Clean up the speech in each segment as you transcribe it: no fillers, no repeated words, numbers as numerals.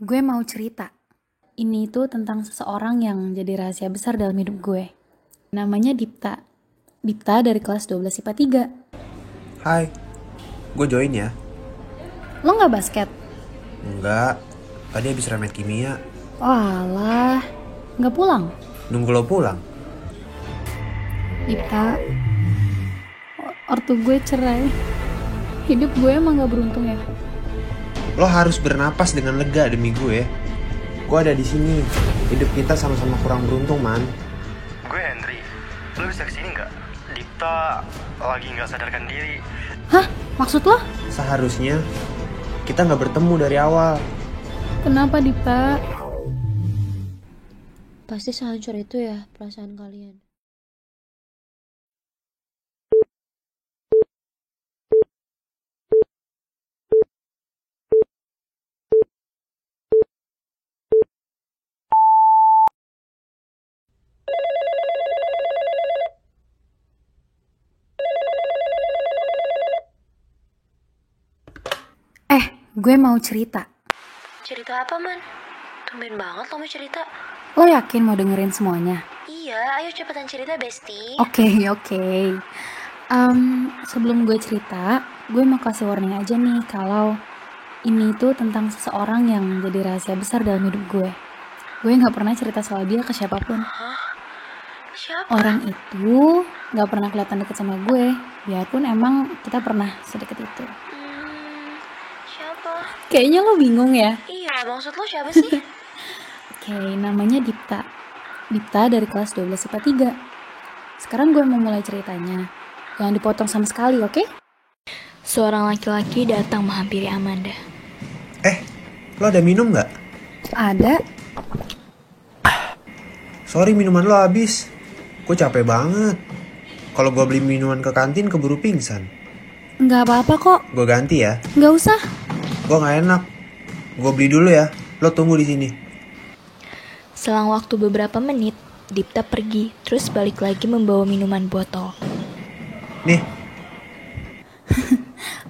Gue mau cerita. Ini tuh tentang seseorang yang jadi rahasia besar dalam hidup gue. Namanya Dipta. Dipta dari kelas 12 IPA 3. Hai, gue join ya. Lo gak basket? Enggak, tadi habis remet kimia. Walah, gak pulang? Nunggu lo pulang. Dipta, ortu gue cerai. Hidup gue emang gak beruntung ya? Lo harus bernapas dengan lega demi gue. Gue ada di sini. Hidup kita sama-sama kurang beruntung, man. Gue Henry, lo bisa kesini nggak? Dipta lagi nggak sadarkan diri. Hah? Maksud lo? Seharusnya kita nggak bertemu dari awal. Kenapa Dipta? Pasti sehancur itu ya perasaan kalian. Gue mau cerita. Cerita apa, Man? Tumben banget lo mau cerita. Lo yakin mau dengerin semuanya? Iya, ayo cepetan cerita, Besti. Oke. Sebelum gue cerita, gue mau kasih warning aja nih kalau ini tuh tentang seseorang yang jadi rahasia besar dalam hidup gue. Gue gak pernah cerita soal dia ke siapapun. Siapa? Orang itu gak pernah kelihatan deket sama gue, biarpun emang kita pernah sedekat itu. Siapa? Kayaknya lo bingung ya? Iya, maksud lo siapa sih? Oke, namanya Dipta. Dipta dari kelas 12 IPA 3. Sekarang gue mau mulai ceritanya. Jangan dipotong sama sekali, oke? Seorang laki-laki datang menghampiri Amanda. Lo ada minum nggak? Ada. Sorry, minuman lo habis. Gue capek banget. Kalau gue beli minuman ke kantin keburu pingsan. Nggak apa-apa kok. Gue ganti ya. Nggak usah. Gue nggak enak. Gue beli dulu ya. Lo tunggu di sini. Selang waktu beberapa menit, Dipta pergi, terus balik lagi membawa minuman botol. Nih,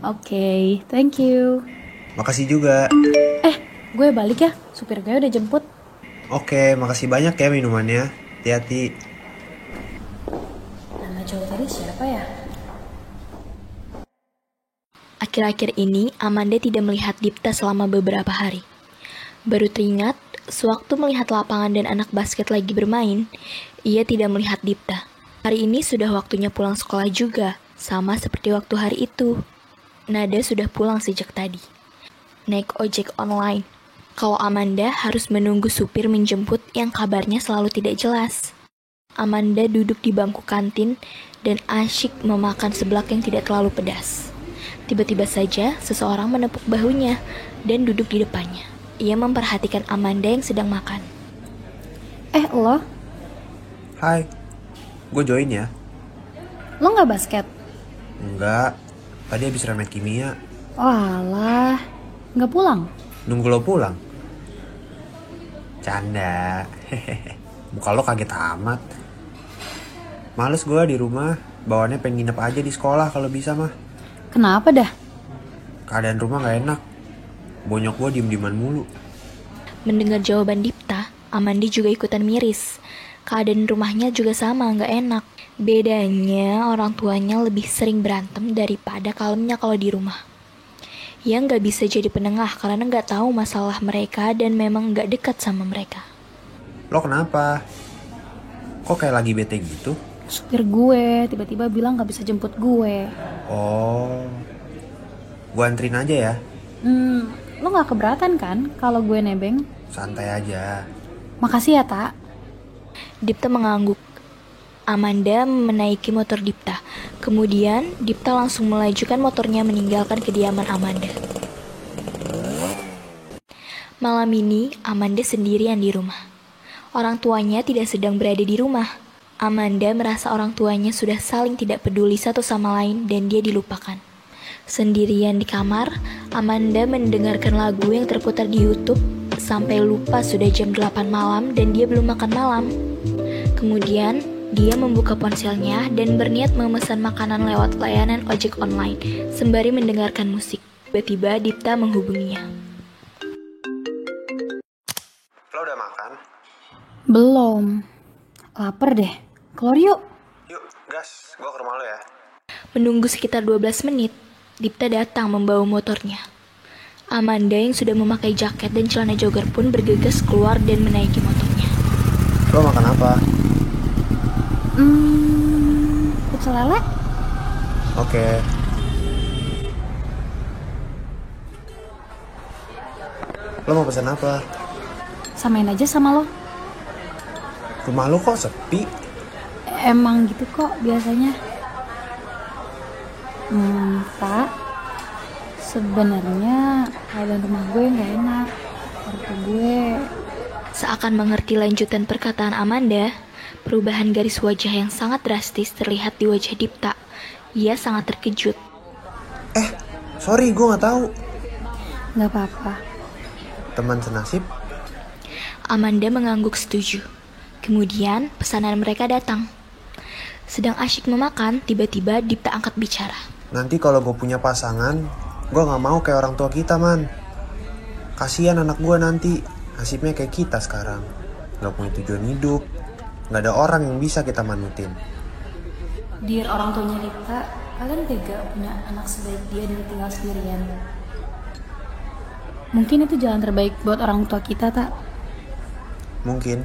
Oke, thank you. makasih juga. Gue balik ya. Supir gue udah jemput. Oke, makasih banyak ya minumannya. Hati-hati. Nama cowok tadi siapa ya? Akhir-akhir ini, Amanda tidak melihat Dipta selama beberapa hari. Baru teringat, sewaktu melihat lapangan dan anak basket lagi bermain, ia tidak melihat Dipta. Hari ini sudah waktunya pulang sekolah juga, sama seperti waktu hari itu. Nada sudah pulang sejak tadi. Naik ojek online. Kalau Amanda harus menunggu supir menjemput yang kabarnya selalu tidak jelas. Amanda duduk di bangku kantin dan asyik memakan seblak yang tidak terlalu pedas. Tiba-tiba saja seseorang menepuk bahunya dan duduk di depannya. Ia memperhatikan Amanda yang sedang makan. Lo? Hai, gue join ya. Lo nggak basket? Enggak, tadi habis remet kimia. Walah, nggak pulang? Nunggu lo pulang. Canda. Muka lo kaget amat. Males gue di rumah. Bawaannya pengen nginep aja di sekolah kalau bisa mah. Kenapa dah? Keadaan rumah gak enak. Bonyok gue diem-dieman mulu. Mendengar jawaban Dipta, Amanda juga ikutan miris. Keadaan rumahnya juga sama, nggak enak. Bedanya orang tuanya lebih sering berantem daripada kalemnya kalau di rumah. Ia nggak bisa jadi penengah karena nggak tahu masalah mereka dan memang nggak dekat sama mereka. Lo kenapa? Kok kayak lagi bete gitu? Supir gue tiba-tiba bilang nggak bisa jemput gue. Oh, gue anterin aja ya. Lo nggak keberatan kan kalau gue nebeng? Santai aja. Makasih ya, Tak. Dipta mengangguk. Amanda menaiki motor Dipta. Kemudian, Dipta langsung melajukan motornya meninggalkan kediaman Amanda. Malam ini, Amanda sendirian di rumah. Orang tuanya tidak sedang berada di rumah. Amanda merasa orang tuanya sudah saling tidak peduli satu sama lain dan dia dilupakan. Sendirian di kamar, Amanda mendengarkan lagu yang terputar di YouTube sampai lupa sudah jam 8 malam dan dia belum makan malam. Kemudian, dia membuka ponselnya dan berniat memesan makanan lewat layanan ojek online, sembari mendengarkan musik. Tiba-tiba Dipta menghubunginya. Belum. Laper deh. Keluar yuk. Yuk, gas. Gue ke rumah lo ya. Menunggu sekitar 12 menit, Dipta datang membawa motornya. Amanda yang sudah memakai jaket dan celana jogger pun bergegas keluar dan menaiki motornya. Lo makan apa? Pecel lele? Oke. Lo mau pesan apa? Samain aja sama lo. Rumah lo kok sepi? Emang gitu kok biasanya. Pak, sebenarnya keadaan rumah gue nggak enak. Ortu gue Seakan mengerti lanjutan perkataan Amanda, perubahan garis wajah yang sangat drastis terlihat di wajah Dipta. Ia sangat terkejut. Sorry, gue nggak tahu. nggak apa-apa. Teman senasib? Amanda mengangguk setuju. Kemudian pesanan mereka datang. Sedang asyik memakan, tiba-tiba Dipta angkat bicara. Nanti kalau gue punya pasangan, gue nggak mau kayak orang tua kita, man. Kasian anak gue nanti, nasibnya kayak kita sekarang. Nggak punya tujuan hidup, nggak ada orang yang bisa kita manutin. Dear orang tuanya Dipta, kalian tega punya anak sebaik dia dan tinggal sendirian. Mungkin itu jalan terbaik buat orang tua kita, tak? Mungkin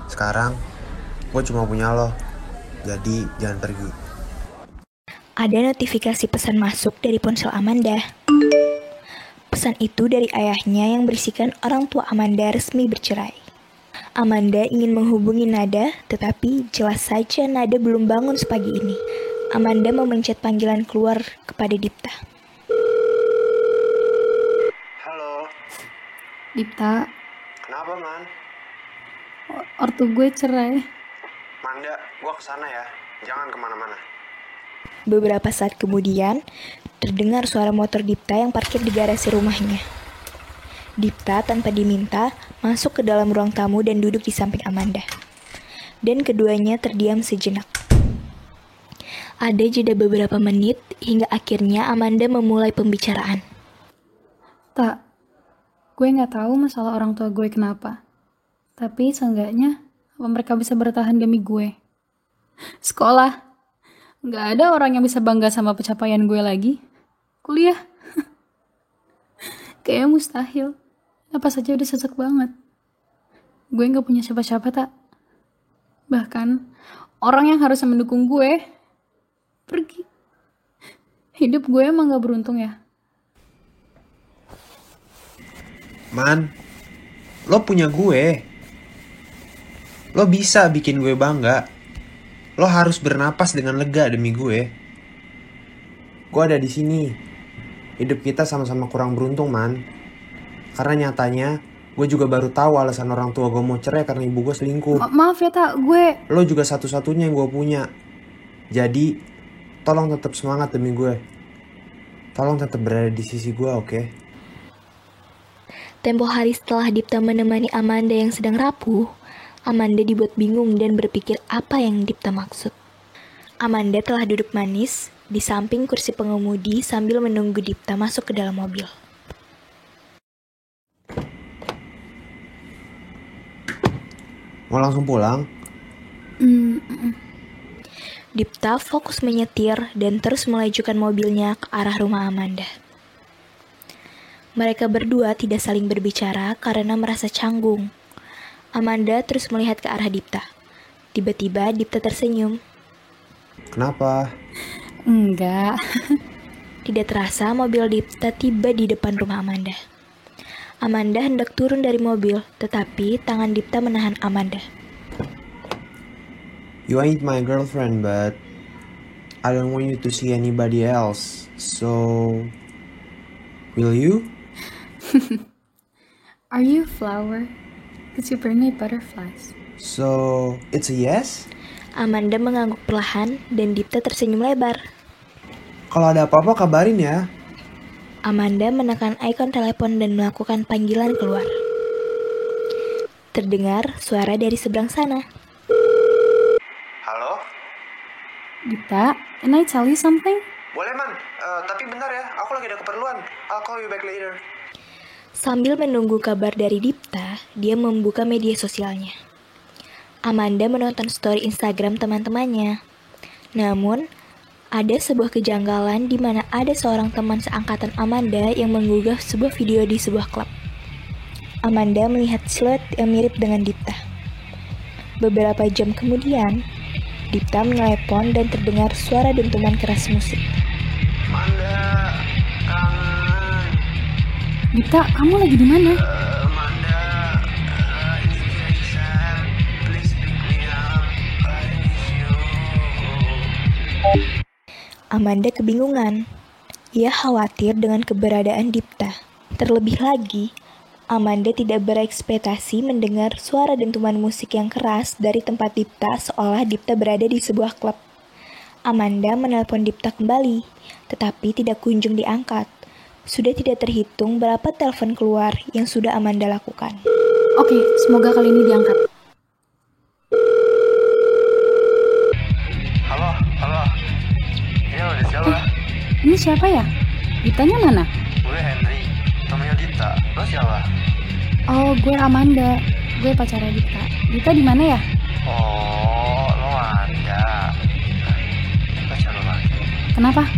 sekarang gue cuma punya lo, jadi jangan pergi. Ada notifikasi pesan masuk dari ponsel Amanda. Pesan itu dari ayahnya yang berisikan orang tua Amanda resmi bercerai. Amanda ingin menghubungi Nada, tetapi jelas saja Nada belum bangun sepagi ini. Amanda memencet panggilan keluar kepada Dipta. Halo, Dipta, kenapa, man? ortu gue cerai. Manda, gue kesana ya, jangan kemana-mana. Beberapa saat kemudian, terdengar suara motor Dipta yang parkir di garasi rumahnya. Dipta tanpa diminta masuk ke dalam ruang tamu dan duduk di samping Amanda. Dan keduanya terdiam sejenak. Ada jeda beberapa menit hingga akhirnya Amanda memulai pembicaraan. Tak, gue nggak tahu masalah orang tua gue kenapa. Tapi seenggaknya apa mereka bisa bertahan demi gue. Sekolah, nggak ada orang yang bisa bangga sama pencapaian gue lagi. Kuliah, kayaknya mustahil. Apa saja udah sesek banget. Gue nggak punya siapa-siapa, tak. Bahkan orang yang harusnya mendukung gue pergi. Hidup gue emang gak beruntung ya. Man, lo punya gue. Lo bisa bikin gue bangga. Lo harus bernapas dengan lega demi gue. Gue ada di sini. Hidup kita sama-sama kurang beruntung, man. Karena nyatanya, gue juga baru tahu alasan orang tua gue mau cerai karena ibu gue selingkuh. Maaf ya, tak. Gue Lo juga satu-satunya yang gue punya. Jadi, tolong tetap semangat demi gue. Tolong tetap berada di sisi gue, oke? Tempo hari setelah Dipta menemani Amanda yang sedang rapuh, Amanda dibuat bingung dan berpikir apa yang Dipta maksud. Amanda telah duduk manis di samping kursi pengemudi sambil menunggu Dipta masuk ke dalam mobil. Mau langsung pulang? Dipta fokus menyetir dan terus melajukan mobilnya ke arah rumah Amanda. Mereka berdua tidak saling berbicara karena merasa canggung. Amanda terus melihat ke arah Dipta. Tiba-tiba Dipta tersenyum. Kenapa? enggak. Tidak terasa mobil Dipta tiba di depan rumah Amanda. Amanda hendak turun dari mobil, tetapi tangan Dipta menahan Amanda. You ain't my girlfriend, but I don't want you to see anybody else. So, will you? Are you a flower? Cause you bring me butterflies. So, it's a yes? Amanda mengangguk perlahan dan Dipta tersenyum lebar. Kalau ada apa-apa kabarin ya. Amanda menekan ikon telepon dan melakukan panggilan keluar. Terdengar suara dari seberang sana. Halo? Dipta, can I tell you something? Boleh, Man. Tapi bentar ya, aku lagi ada keperluan. I'll call you back later. Sambil menunggu kabar dari Dipta, dia membuka media sosialnya. Amanda menonton story Instagram teman-temannya. Namun, ada sebuah kejanggalan di mana ada seorang teman seangkatan Amanda yang menggugah sebuah video di sebuah klub. Amanda melihat siluet yang mirip dengan Dipta. Beberapa jam kemudian, Dipta menelepon dan terdengar suara dentuman keras musik. Manda, kangen. Dipta, kamu lagi di mana? Manda, ini Jason. Please pick me up. I miss you. Amanda kebingungan. Ia khawatir dengan keberadaan Dipta. Terlebih lagi, Amanda tidak berekspektasi mendengar suara dentuman musik yang keras dari tempat Dipta seolah Dipta berada di sebuah klub. Amanda menelpon Dipta kembali, tetapi tidak kunjung diangkat. Sudah tidak terhitung berapa telepon keluar yang sudah Amanda lakukan. Oke, semoga kali ini diangkat. Halo, halo. Iya, udah siapa? Ini siapa ya? Diptanya mana? Gue Henry, temennya Dita. Lo siapa? Oh, gue Amanda. Gue pacarnya Dipta. Dipta di mana ya? Oh, lo Manda. Pacar lo lagi. Kenapa?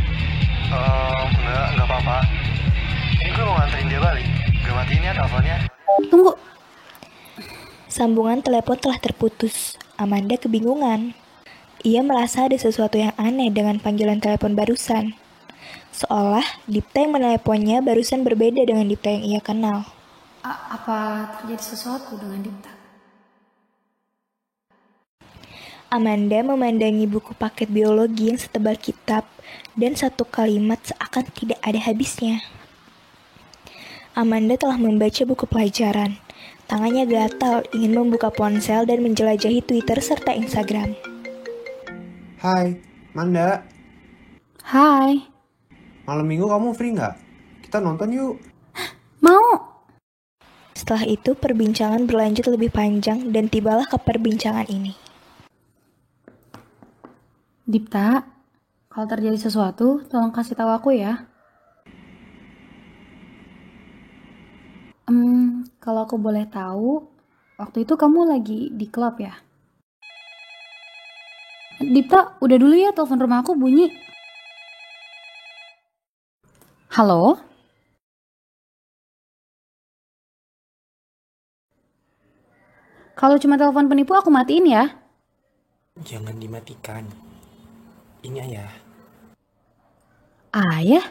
Enggak apa-apa. Ini gue mau nganterin dia balik. Gue matiin ya teleponnya. Tunggu. Sambungan telepon telah terputus. Amanda kebingungan. Ia merasa ada sesuatu yang aneh dengan panggilan telepon barusan. Seolah Dipta yang meneleponnya barusan berbeda dengan Dipta yang ia kenal. Apa terjadi sesuatu dengan Dipta? Amanda memandangi buku paket biologi yang setebal kitab dan satu kalimat seakan tidak ada habisnya. Amanda telah membaca buku pelajaran. Tangannya gatal ingin membuka ponsel dan menjelajahi Twitter serta Instagram. Hai, Manda. Hai. Malam minggu kamu free nggak? Kita nonton yuk. Mau? Setelah itu perbincangan berlanjut lebih panjang dan tibalah ke perbincangan ini. Dipta, kalau terjadi sesuatu, tolong kasih tahu aku ya. Kalau aku boleh tahu, waktu itu kamu lagi di klub ya? Dipta, udah dulu ya, telepon rumah aku bunyi. Halo? Kalau cuma telepon penipu aku matiin ya. Jangan dimatikan. Ini ayah. Ayah?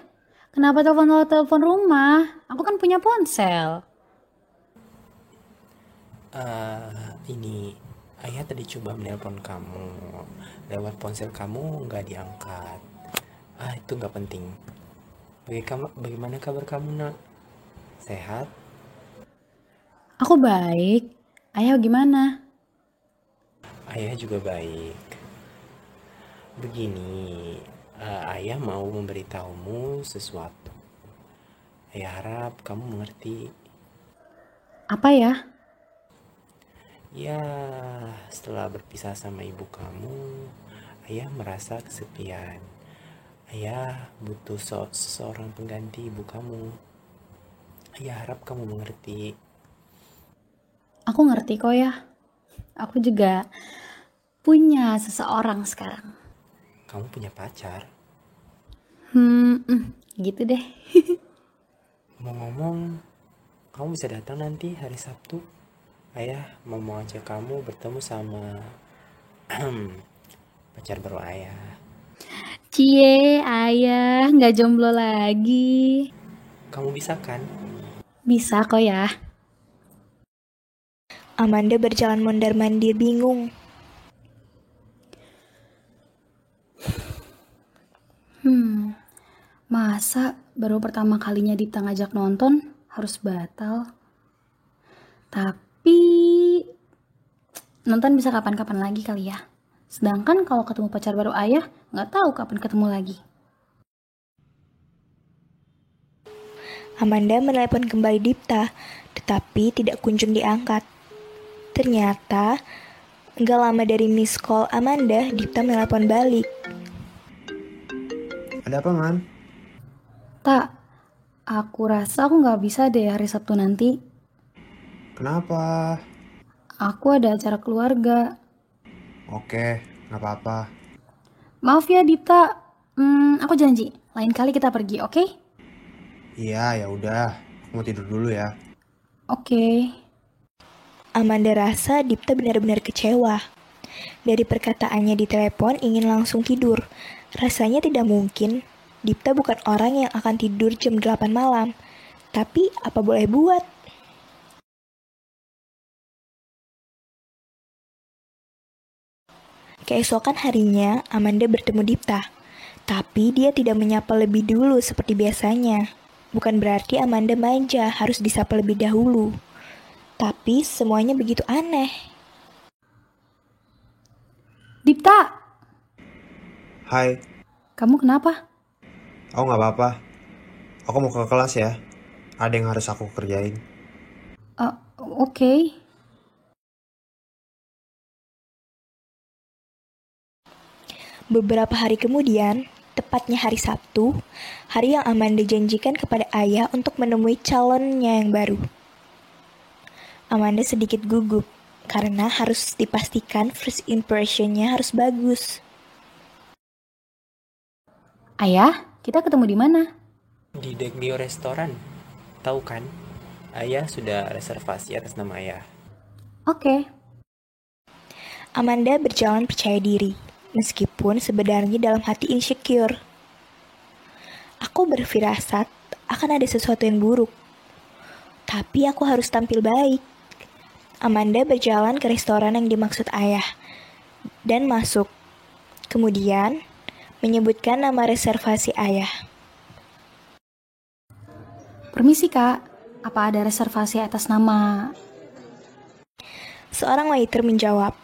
Kenapa telepon rumah? Aku kan punya ponsel. Ini ayah tadi coba menelpon kamu lewat ponsel kamu nggak diangkat. Itu nggak penting. Bagaimana kabar kamu, nak? Sehat? Aku baik. Ayah gimana? Ayah juga baik. Begini, ayah mau memberitahumu sesuatu. Ayah harap kamu mengerti. Apa ya? Ya, setelah berpisah sama ibu kamu, ayah merasa kesepian. Ayah butuh seseorang pengganti ibu kamu. Ayah harap kamu mengerti. Aku ngerti kok ya. Aku juga punya seseorang sekarang. Kamu punya pacar? Gitu deh. Ngomong-ngomong, kamu bisa datang nanti hari Sabtu. Ayah mau ajak kamu bertemu sama pacar baru ayah. Cie, ayah nggak jomblo lagi. Kamu bisa kan? Bisa kok ya. Amanda berjalan mondar-mandir bingung. Masa baru pertama kalinya Dipta ngajak nonton harus batal? Tapi nonton bisa kapan-kapan lagi kali ya. Sedangkan kalau ketemu pacar baru ayah, nggak tahu kapan ketemu lagi. Amanda menelepon kembali Dipta, tetapi tidak kunjung diangkat. Ternyata, nggak lama dari miss call Amanda, Dipta menelepon balik. Ada apa, Man? Tak, aku rasa aku nggak bisa deh hari Sabtu nanti. Kenapa? Aku ada acara keluarga. Oke, nggak apa-apa. Maaf ya Dipta, aku janji lain kali kita pergi, oke? Iya, ya udah. Aku mau tidur dulu ya. Oke. Amanda rasa Dipta benar-benar kecewa. Dari perkataannya di telepon ingin langsung tidur. Rasanya tidak mungkin. Dipta bukan orang yang akan tidur jam 8 malam. Tapi apa boleh buat? Keesokan harinya, Amanda bertemu Dipta. Tapi dia tidak menyapa lebih dulu seperti biasanya. Bukan berarti Amanda manja harus disapa lebih dahulu. Tapi semuanya begitu aneh. Dipta, Hai, kamu kenapa? aku nggak apa-apa. Aku mau ke kelas ya. Ada yang harus aku kerjain. Oke. Beberapa hari kemudian, tepatnya hari Sabtu, hari yang Amanda janjikan kepada ayah untuk menemui calonnya yang baru. Amanda sedikit gugup, karena harus dipastikan first impression-nya harus bagus. Ayah, kita ketemu di mana? Di Deglio Restoran. Tahu kan? Ayah sudah reservasi atas nama ayah. Oke. Amanda berjalan percaya diri, meskipun sebenarnya dalam hati insecure. Aku berfirasat akan ada sesuatu yang buruk. Tapi aku harus tampil baik. Amanda berjalan ke restoran yang dimaksud ayah dan masuk. Kemudian menyebutkan nama reservasi ayah. Permisi kak, apa ada reservasi atas nama? Seorang waiter menjawab.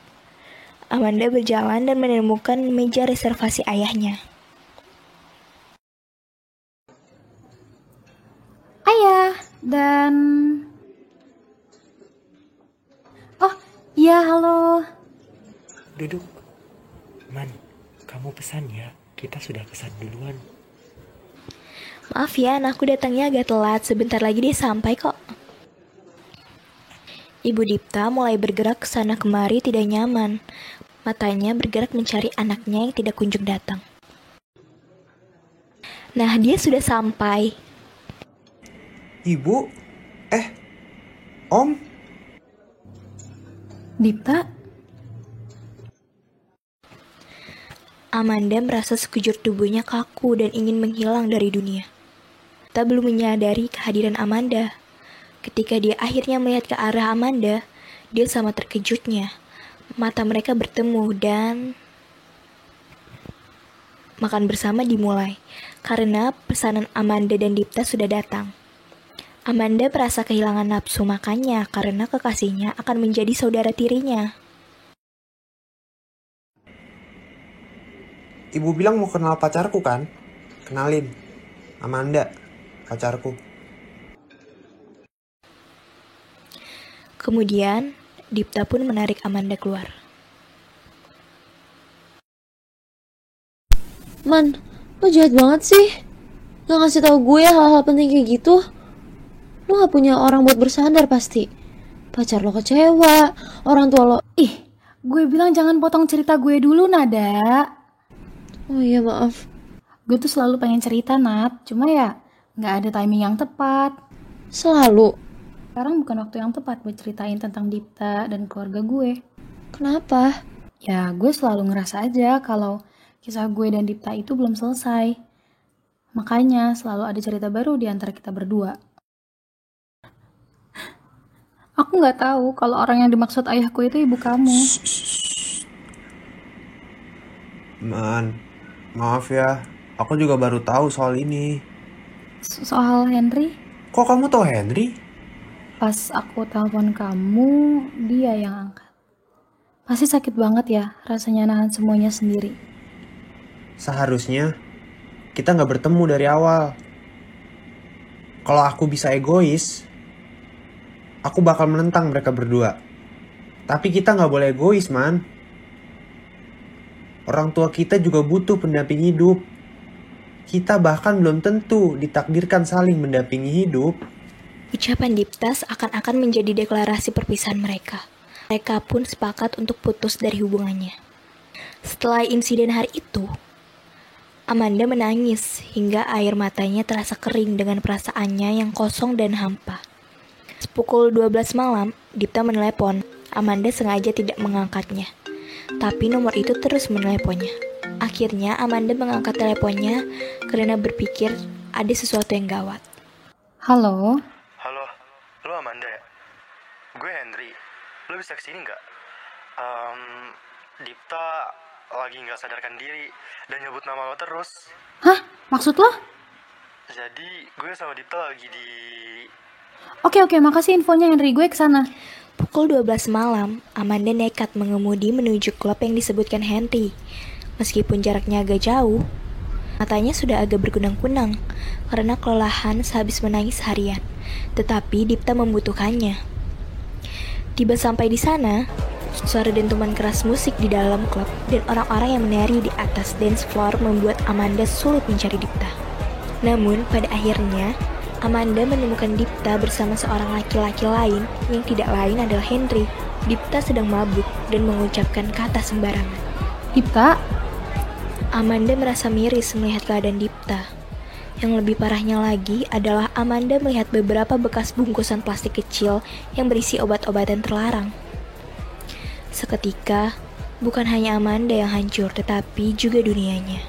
Amanda berjalan dan menemukan meja reservasi ayahnya. Ayah, dan... Oh, iya halo. Duduk. Man, kamu pesan ya. Kita sudah pesan duluan. Maaf ya, anakku datangnya agak telat. Sebentar lagi dia sampai kok. Ibu Dipta mulai bergerak ke sana kemari tidak nyaman. Matanya bergerak mencari anaknya yang tidak kunjung datang. Nah, dia sudah sampai. Ibu? Om? Dipta, Amanda merasa sekujur tubuhnya kaku dan ingin menghilang dari dunia. Dipta belum menyadari kehadiran Amanda. Ketika dia akhirnya melihat ke arah Amanda, dia sama terkejutnya. Mata mereka bertemu dan makan bersama dimulai, karena pesanan Amanda dan Dipta sudah datang. Amanda merasa kehilangan nafsu makannya karena kekasihnya akan menjadi saudara tirinya. Ibu bilang mau kenal pacarku kan? Kenalin. Amanda, pacarku. Kemudian, Dipta pun menarik Amanda keluar. Man, lo jahat banget sih. Gak ngasih tahu gue hal-hal penting kayak gitu. Lo gak punya orang buat bersandar pasti. Pacar lo kecewa, orang tua lo... ih, gue bilang jangan potong cerita gue dulu, Nada. Oh iya maaf. Gue tuh selalu pengen cerita, Nat. Cuma ya, nggak ada timing yang tepat. Selalu. Sekarang bukan waktu yang tepat buat ceritain tentang Dipta dan keluarga gue. Kenapa? Ya, gue selalu ngerasa aja kalau kisah gue dan Dipta itu belum selesai. Makanya selalu ada cerita baru di antara kita berdua. Aku nggak tahu kalau orang yang dimaksud ayahku itu ibu kamu. Man, maaf ya. Aku juga baru tahu soal ini. Soal Henry, Kok kamu tahu Henry? pas aku telepon kamu, dia yang angkat. Pasti sakit banget ya rasanya nahan semuanya sendiri. Seharusnya kita nggak bertemu dari awal. Kalau aku bisa egois, aku bakal menentang mereka berdua. Tapi kita nggak boleh egois, man. Orang tua kita juga butuh pendamping hidup. Kita bahkan belum tentu ditakdirkan saling mendampingi hidup. Ucapan Dipta seakan-akan menjadi deklarasi perpisahan mereka. Mereka pun sepakat untuk putus dari hubungannya. Setelah insiden hari itu, Amanda menangis hingga air matanya terasa kering dengan perasaannya yang kosong dan hampa. Pukul 12 malam, Dipta menelepon. Amanda sengaja tidak mengangkatnya, tapi nomor itu terus meneleponnya. Akhirnya Amanda mengangkat teleponnya karena berpikir ada sesuatu yang gawat. Halo? Halo, lo Amanda ya? Gue Henry. Lo bisa kesini nggak? Dipta lagi nggak sadarkan diri dan nyebut nama lo terus. Hah? Maksud lo? Jadi gue sama Dipta lagi di... Oke, makasih infonya Henry, gue kesana. Pukul 12 malam, Amanda nekat mengemudi menuju klub yang disebutkan Henry. Meskipun jaraknya agak jauh, matanya sudah agak berkunang-kunang karena kelelahan sehabis menangis harian. Tetapi Dipta membutuhkannya. Tiba sampai di sana, suara dentuman keras musik di dalam klub dan orang-orang yang menari di atas dance floor membuat Amanda sulit mencari Dipta. Namun pada akhirnya, Amanda menemukan Dipta bersama seorang laki-laki lain yang tidak lain adalah Henry. Dipta sedang mabuk dan mengucapkan kata sembarangan. Dipta? Amanda merasa miris melihat keadaan Dipta. Yang lebih parahnya lagi adalah Amanda melihat beberapa bekas bungkusan plastik kecil yang berisi obat-obatan terlarang. Seketika, bukan hanya Amanda yang hancur, tetapi juga dunianya.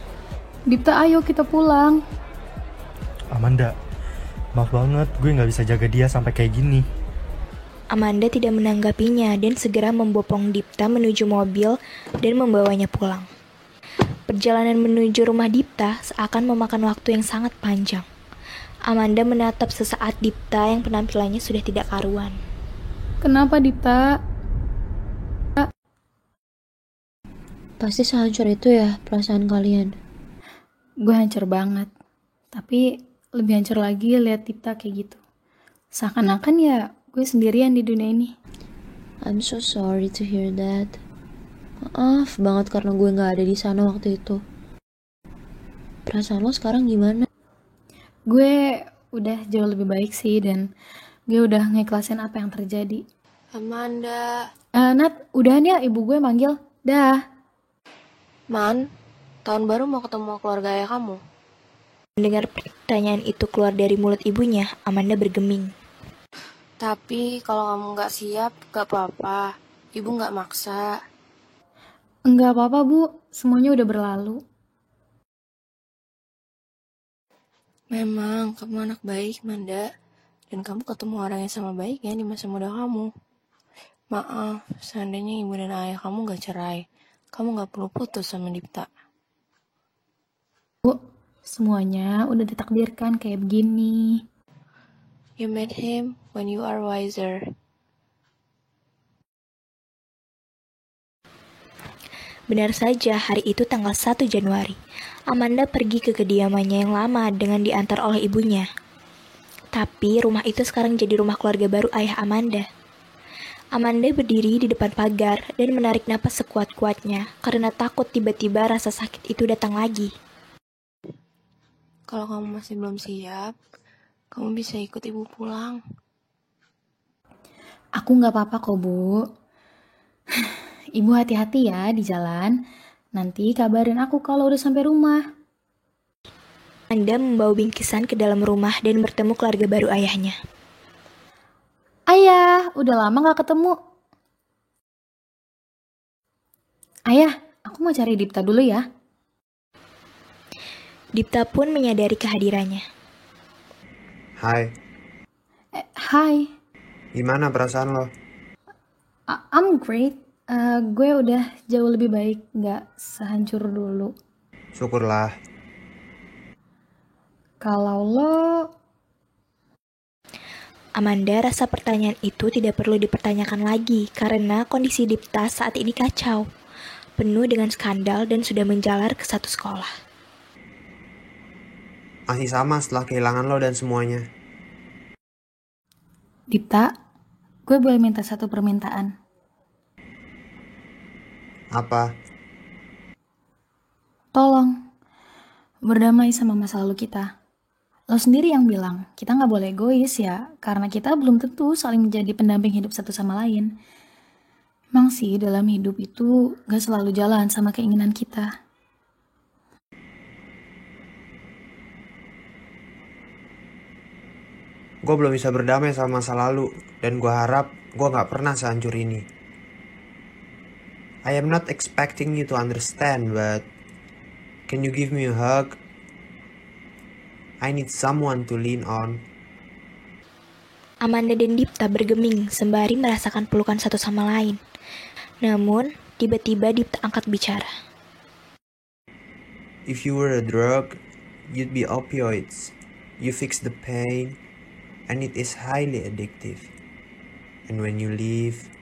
Dipta, ayo kita pulang. Amanda, maaf banget gue nggak bisa jaga dia sampai kayak gini. Amanda tidak menanggapinya dan segera membopong Dipta menuju mobil dan membawanya pulang. Perjalanan menuju rumah Dipta seakan memakan waktu yang sangat panjang. Amanda menatap sesaat Dipta yang penampilannya sudah tidak karuan. Kenapa, Dipta? Pasti sehancur itu ya perasaan kalian. Gue hancur banget. Tapi lebih hancur lagi lihat Dipta kayak gitu. Seakan-akan ya gue sendirian di dunia ini. I'm so sorry to hear that. Maaf banget karena gue gak ada di sana waktu itu. Perasaan lo sekarang gimana? Gue udah jauh lebih baik sih dan gue udah ngikhlasin apa yang terjadi. Amanda. Nat, udahan ya, ibu gue manggil. Dah. Man, tahun baru mau ketemu keluarga ayah kamu. Mendengar pertanyaan itu keluar dari mulut ibunya, Amanda bergeming. Tapi kalau kamu gak siap, gak apa-apa. Ibu gak maksa. Enggak apa-apa, Bu. Semuanya udah berlalu. Memang, kamu anak baik, Manda. Dan kamu ketemu orang yang sama baiknya di masa muda kamu. Maaf, seandainya ibu dan ayah kamu gak cerai, kamu gak perlu putus sama Dipta. Bu, semuanya udah ditakdirkan kayak begini. You met him when you are wiser. Benar saja, hari itu tanggal 1 Januari. Amanda pergi ke kediamannya yang lama dengan diantar oleh ibunya. Tapi rumah itu sekarang jadi rumah keluarga baru ayah Amanda. Amanda berdiri di depan pagar dan menarik napas sekuat-kuatnya karena takut tiba-tiba rasa sakit itu datang lagi. Kalau kamu masih belum siap, kamu bisa ikut ibu pulang. Aku nggak apa-apa kok, Bu. Ibu hati-hati ya di jalan. Nanti kabarin aku kalau udah sampai rumah. Amanda membawa bingkisan ke dalam rumah dan bertemu keluarga baru ayahnya. Ayah, udah lama nggak ketemu. Ayah, aku mau cari Dipta dulu ya. Dipta pun menyadari kehadirannya. Hai, Hai, gimana perasaan lo? I'm great. Gue udah jauh lebih baik, nggak sehancur dulu. Syukurlah. Kalau lo... Amanda rasa pertanyaan itu tidak perlu dipertanyakan lagi karena kondisi Dipta saat ini kacau, penuh dengan skandal dan sudah menjalar ke satu sekolah. Masih sama setelah kehilangan lo dan semuanya. Dipta, gue boleh minta satu permintaan. Apa? Tolong, berdamai sama masa lalu kita. Lo sendiri yang bilang, kita nggak boleh egois ya, karena kita belum tentu saling menjadi pendamping hidup satu sama lain. Emang sih dalam hidup itu gak selalu jalan sama keinginan kita. Gue belum bisa berdamai sama masa lalu, dan gue harap gue gak pernah sehancur ini. I am not expecting you to understand, but can you give me a hug? I need someone to lean on. Amanda dan Dipta bergeming sembari merasakan pelukan satu sama lain. Namun, tiba-tiba Dipta angkat bicara. If you were a drug, you'd be opioids. You fix the pain, and it is highly addictive. And when you leave,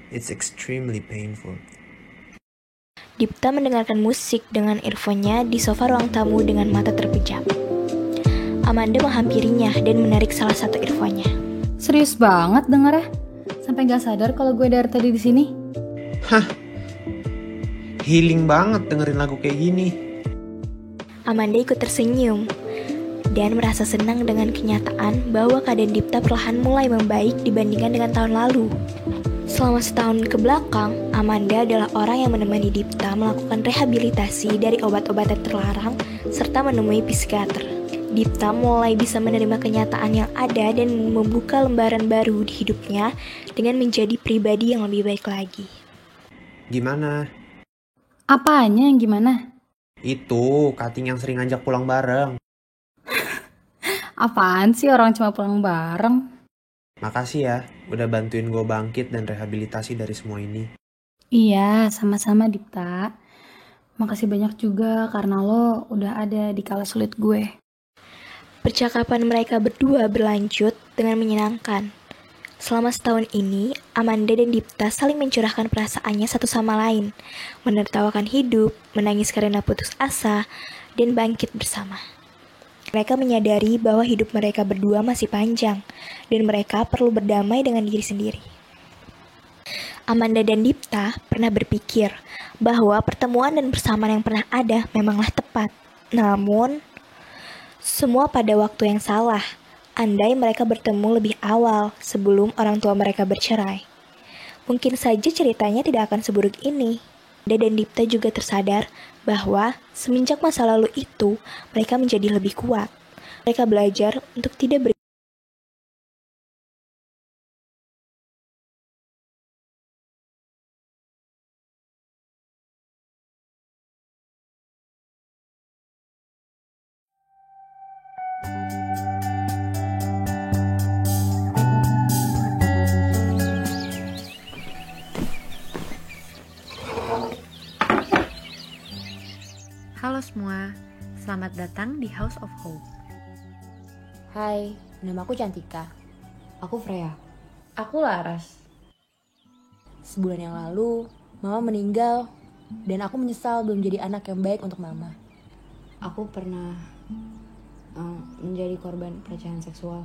it's extremely painful. Dipta mendengarkan musik dengan earphone-nya di sofa ruang tamu dengan mata terpejam. Amanda menghampirinya dan menarik salah satu earphone-nya. Serius banget dengernya? Sampai gak sadar kalau gue dari tadi di sini. Hah, healing banget dengerin lagu kayak gini. Amanda ikut tersenyum dan merasa senang dengan kenyataan bahwa keadaan Dipta perlahan mulai membaik dibandingkan dengan tahun lalu. Selama setahun ke belakang, Amanda adalah orang yang menemani Dipta melakukan rehabilitasi dari obat-obatan terlarang serta menemui psikiater. Dipta mulai bisa menerima kenyataan yang ada dan membuka lembaran baru di hidupnya dengan menjadi pribadi yang lebih baik lagi. Gimana? Apanya yang gimana? Itu, Kating yang sering ngajak pulang bareng. Apaan sih orang cuma pulang bareng? Makasih ya, udah bantuin gue bangkit dan rehabilitasi dari semua ini. Iya, sama-sama Dipta. Makasih banyak juga karena lo udah ada di kala sulit gue. Percakapan mereka berdua berlanjut dengan menyenangkan. Selama setahun ini, Amanda dan Dipta saling mencurahkan perasaannya satu sama lain, menertawakan hidup, menangis karena putus asa, dan bangkit bersama. Mereka menyadari bahwa hidup mereka berdua masih panjang, dan mereka perlu berdamai dengan diri sendiri. Amanda dan Dipta pernah berpikir bahwa pertemuan dan persamaan yang pernah ada memanglah tepat. Namun, semua pada waktu yang salah. Andai mereka bertemu lebih awal sebelum orang tua mereka bercerai, mungkin saja ceritanya tidak akan seburuk ini. Amanda dan Dipta juga tersadar bahwa semenjak masa lalu itu, mereka menjadi lebih kuat. Mereka belajar untuk tidak Halo semua, selamat datang di House of Hope. Hai, nama aku Cantika. Aku Freya. Aku Laras. Sebulan yang lalu, Mama meninggal dan aku menyesal belum jadi anak yang baik untuk Mama. Aku pernah menjadi korban pelecehan seksual.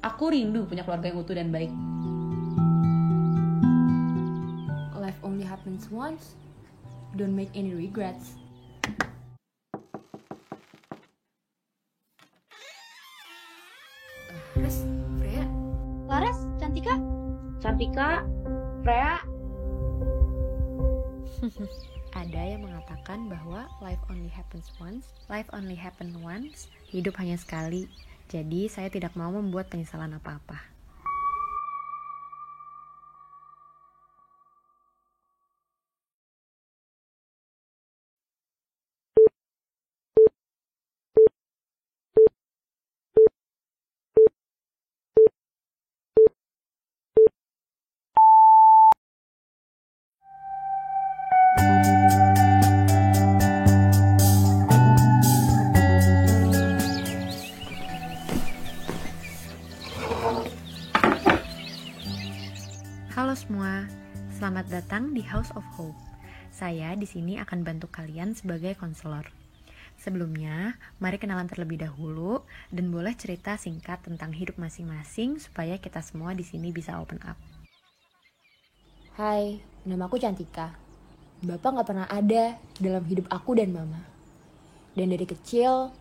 Aku rindu punya keluarga yang utuh dan baik. Life only happens once. Don't make any regrets. Freya. Laras, Cantika? Cantika, Freya. Ada yang mengatakan bahwa life only happens once, hidup hanya sekali. Jadi saya tidak mau membuat penyesalan apa-apa. Halo semua, selamat datang di House of Hope. Saya di sini akan bantu kalian sebagai konselor. Sebelumnya, mari kenalan terlebih dahulu dan boleh cerita singkat tentang hidup masing-masing supaya kita semua di sini bisa open up. Hai, nama aku Cantika. Bapak gak pernah ada dalam hidup aku dan Mama. Dan dari kecil,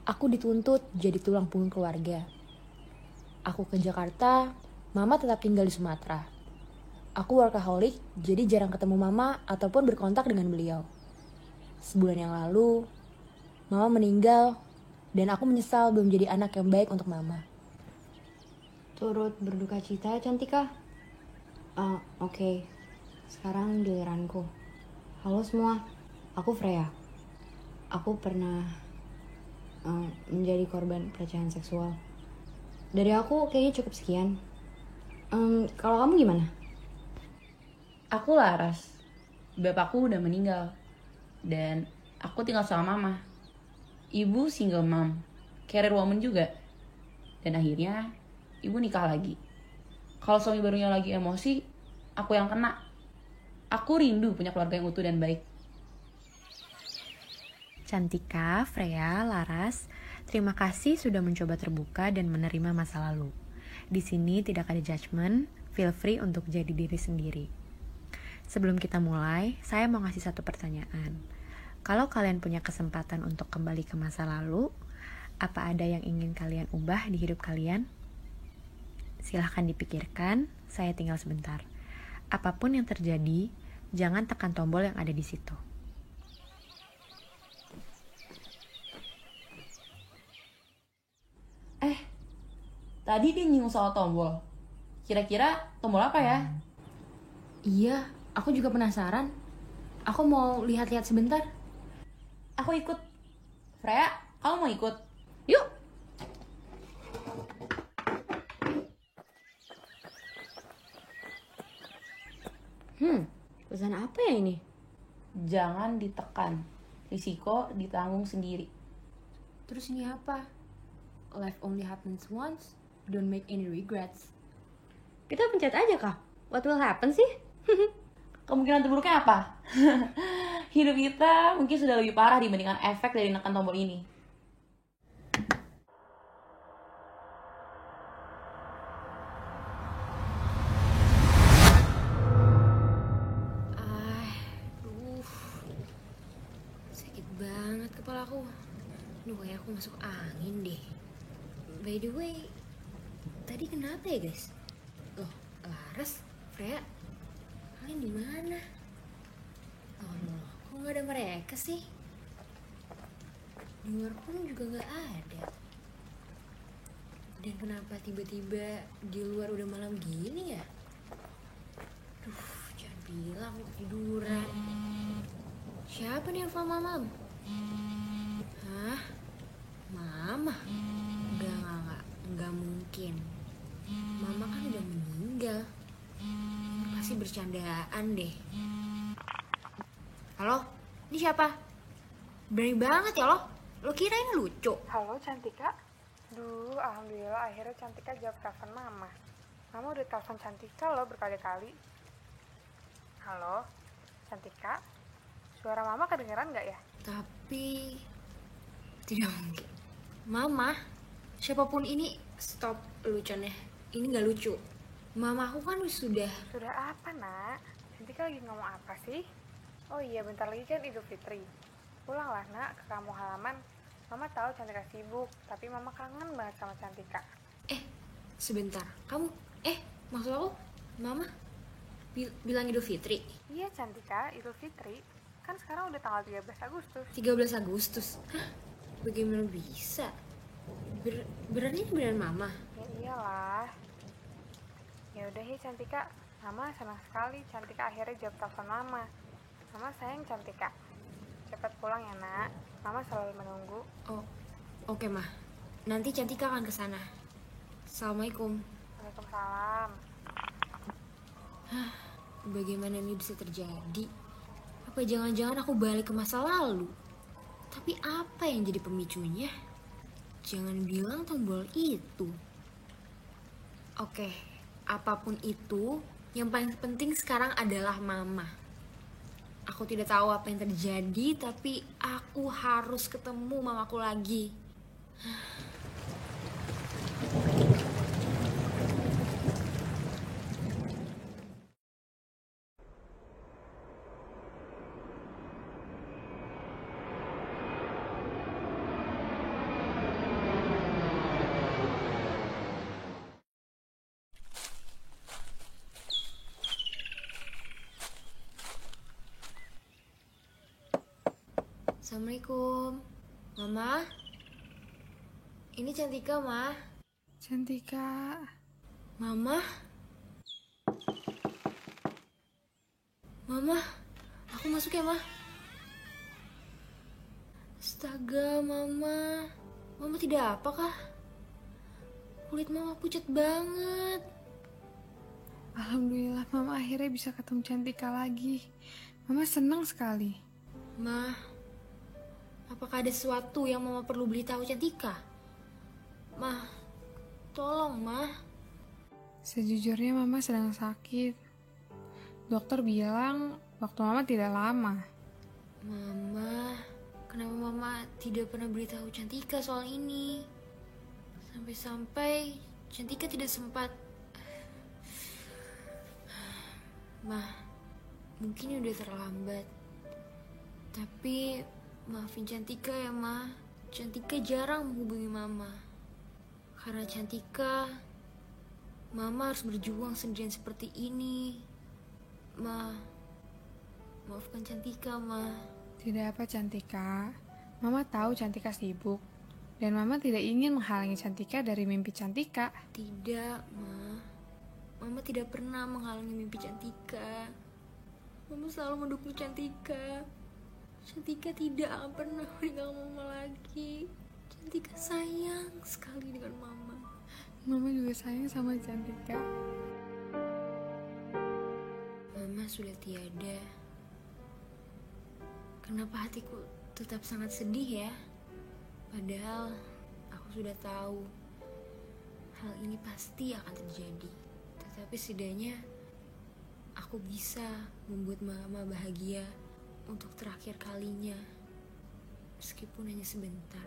aku dituntut jadi tulang punggung keluarga. Aku ke Jakarta, Mama tetap tinggal di Sumatera. Aku workaholic, jadi jarang ketemu mama ataupun berkontak dengan beliau. Sebulan yang lalu, mama meninggal dan aku menyesal belum jadi anak yang baik untuk mama. Turut berduka cita, Cantika. Oke. Sekarang giliranku. Halo semua, aku Freya. Aku pernah menjadi korban pelecehan seksual. Dari aku kayaknya cukup sekian. Kalau kamu gimana? Aku Laras. Bapakku udah meninggal. Dan aku tinggal sama mama. Ibu single mom. Career woman juga. Dan akhirnya ibu nikah lagi. Kalau suami barunya lagi emosi, aku yang kena. Aku rindu punya keluarga yang utuh dan baik. Cantika, Freya, Laras, terima kasih sudah mencoba terbuka dan menerima masa lalu. Di sini tidak ada judgement, feel free untuk jadi diri sendiri. Sebelum kita mulai, saya mau ngasih satu pertanyaan. Kalau kalian punya kesempatan untuk kembali ke masa lalu, apa ada yang ingin kalian ubah di hidup kalian? Silahkan dipikirkan, saya tinggal sebentar. Apapun yang terjadi, jangan tekan tombol yang ada di situ. Tadi dia nyinggung soal tombol. Kira-kira tombol apa ya? Iya, aku juga penasaran. Aku mau lihat-lihat sebentar. Aku ikut. Freya, kamu mau ikut? Yuk! Pesan apa ya ini? Jangan ditekan. Risiko ditanggung sendiri. Terus ini apa? Life only happens once, don't make any regrets. Kita pencet aja, Kak. What will happen sih? Kemungkinan terburuknya apa? Hidup kita mungkin sudah lebih parah dibandingkan efek dari nekan tombol ini. Sakit banget kepalaku. Kayak aku masuk angin deh. By the way, tadi kenapa ya guys? Loh, Laras, Freya, kalian di mana? Loh, kok nggak ada mereka sih? Di luar pun juga nggak ada. Dan kenapa tiba-tiba di luar udah malam gini ya? Jangan bilang aku tiduran. Siapa nih yang telepon malam? Hah? Mama? Enggak mungkin. Mama kan udah meninggal. Pasti bercandaan deh. Halo? Ini siapa? Berani banget ya lo? Lo kira ini lucu? Halo Cantika. Alhamdulillah akhirnya Cantika jawab telepon Mama. Mama udah telepon Cantika lo berkali-kali. Halo, Cantika. Suara Mama kedengeran gak ya? Tapi tidak mungkin. Mama, siapapun ini, stop lucunya. Ini gak lucu. Mama aku kan sudah... Sudah apa, Nak? Cantika lagi ngomong apa sih? Oh iya, bentar lagi kan Idul Fitri. Pulanglah, Nak, ke kampung halaman. Mama tahu Cantika sibuk, tapi Mama kangen banget sama Cantika. Sebentar. Kamu, maksud aku, Mama bilang Idul Fitri? Iya, Cantika, Idul Fitri. Kan sekarang udah tanggal 13 Agustus. 13 Agustus? Hah? Bagaimana bisa? Berarti ini beneran Mama? Ya iyalah. Ya udah ya Cantika, Mama senang sekali Cantika akhirnya jawab telepon Mama. Mama sayang Cantika. Cepat pulang ya, Nak. Mama selalu menunggu. Oh, oke, Ma. Nanti Cantika akan ke sana. Assalamualaikum. Waalaikumsalam. Bagaimana ini bisa terjadi? Apa jangan-jangan aku balik ke masa lalu? Tapi apa yang jadi pemicunya? Jangan bilang tombol itu. Oke, apapun itu, yang paling penting sekarang adalah Mama. Aku tidak tahu apa yang terjadi, tapi aku harus ketemu mamaku lagi. Assalamualaikum. Mama? Ini Cantika, Ma. Cantika. Mama? Mama, aku masuk ya, Ma? Astaga, Mama. Mama tidak apa kah? Kulit Mama pucat banget. Alhamdulillah Mama akhirnya bisa ketemu Cantika lagi. Mama senang sekali. Ma, apakah ada sesuatu yang Mama perlu beritahu Cantika? Ma, tolong, Ma. Sejujurnya Mama sedang sakit. Dokter bilang waktu Mama tidak lama. Mama, kenapa Mama tidak pernah beritahu Cantika soal ini? Sampai-sampai Cantika tidak sempat. Ma, mungkin ini udah terlambat. Tapi maafin Cantika ya, Ma. Cantika jarang menghubungi Mama. Karena Cantika, Mama harus berjuang sendirian seperti ini. Ma, maafkan Cantika, Ma. Tidak apa Cantika. Mama tahu Cantika sibuk. Dan Mama tidak ingin menghalangi Cantika dari mimpi Cantika. Tidak, Ma. Mama tidak pernah menghalangi mimpi Cantika. Mama selalu mendukung Cantika. Cantika tidak akan pernah meninggalkan Mama lagi. Cantika sayang sekali dengan Mama. Mama juga sayang sama Cantika. Mama sudah tiada. Kenapa hatiku tetap sangat sedih ya? Padahal aku sudah tahu hal ini pasti akan terjadi. Tetapi setidaknya aku bisa membuat Mama bahagia untuk terakhir kalinya. Meskipun hanya sebentar.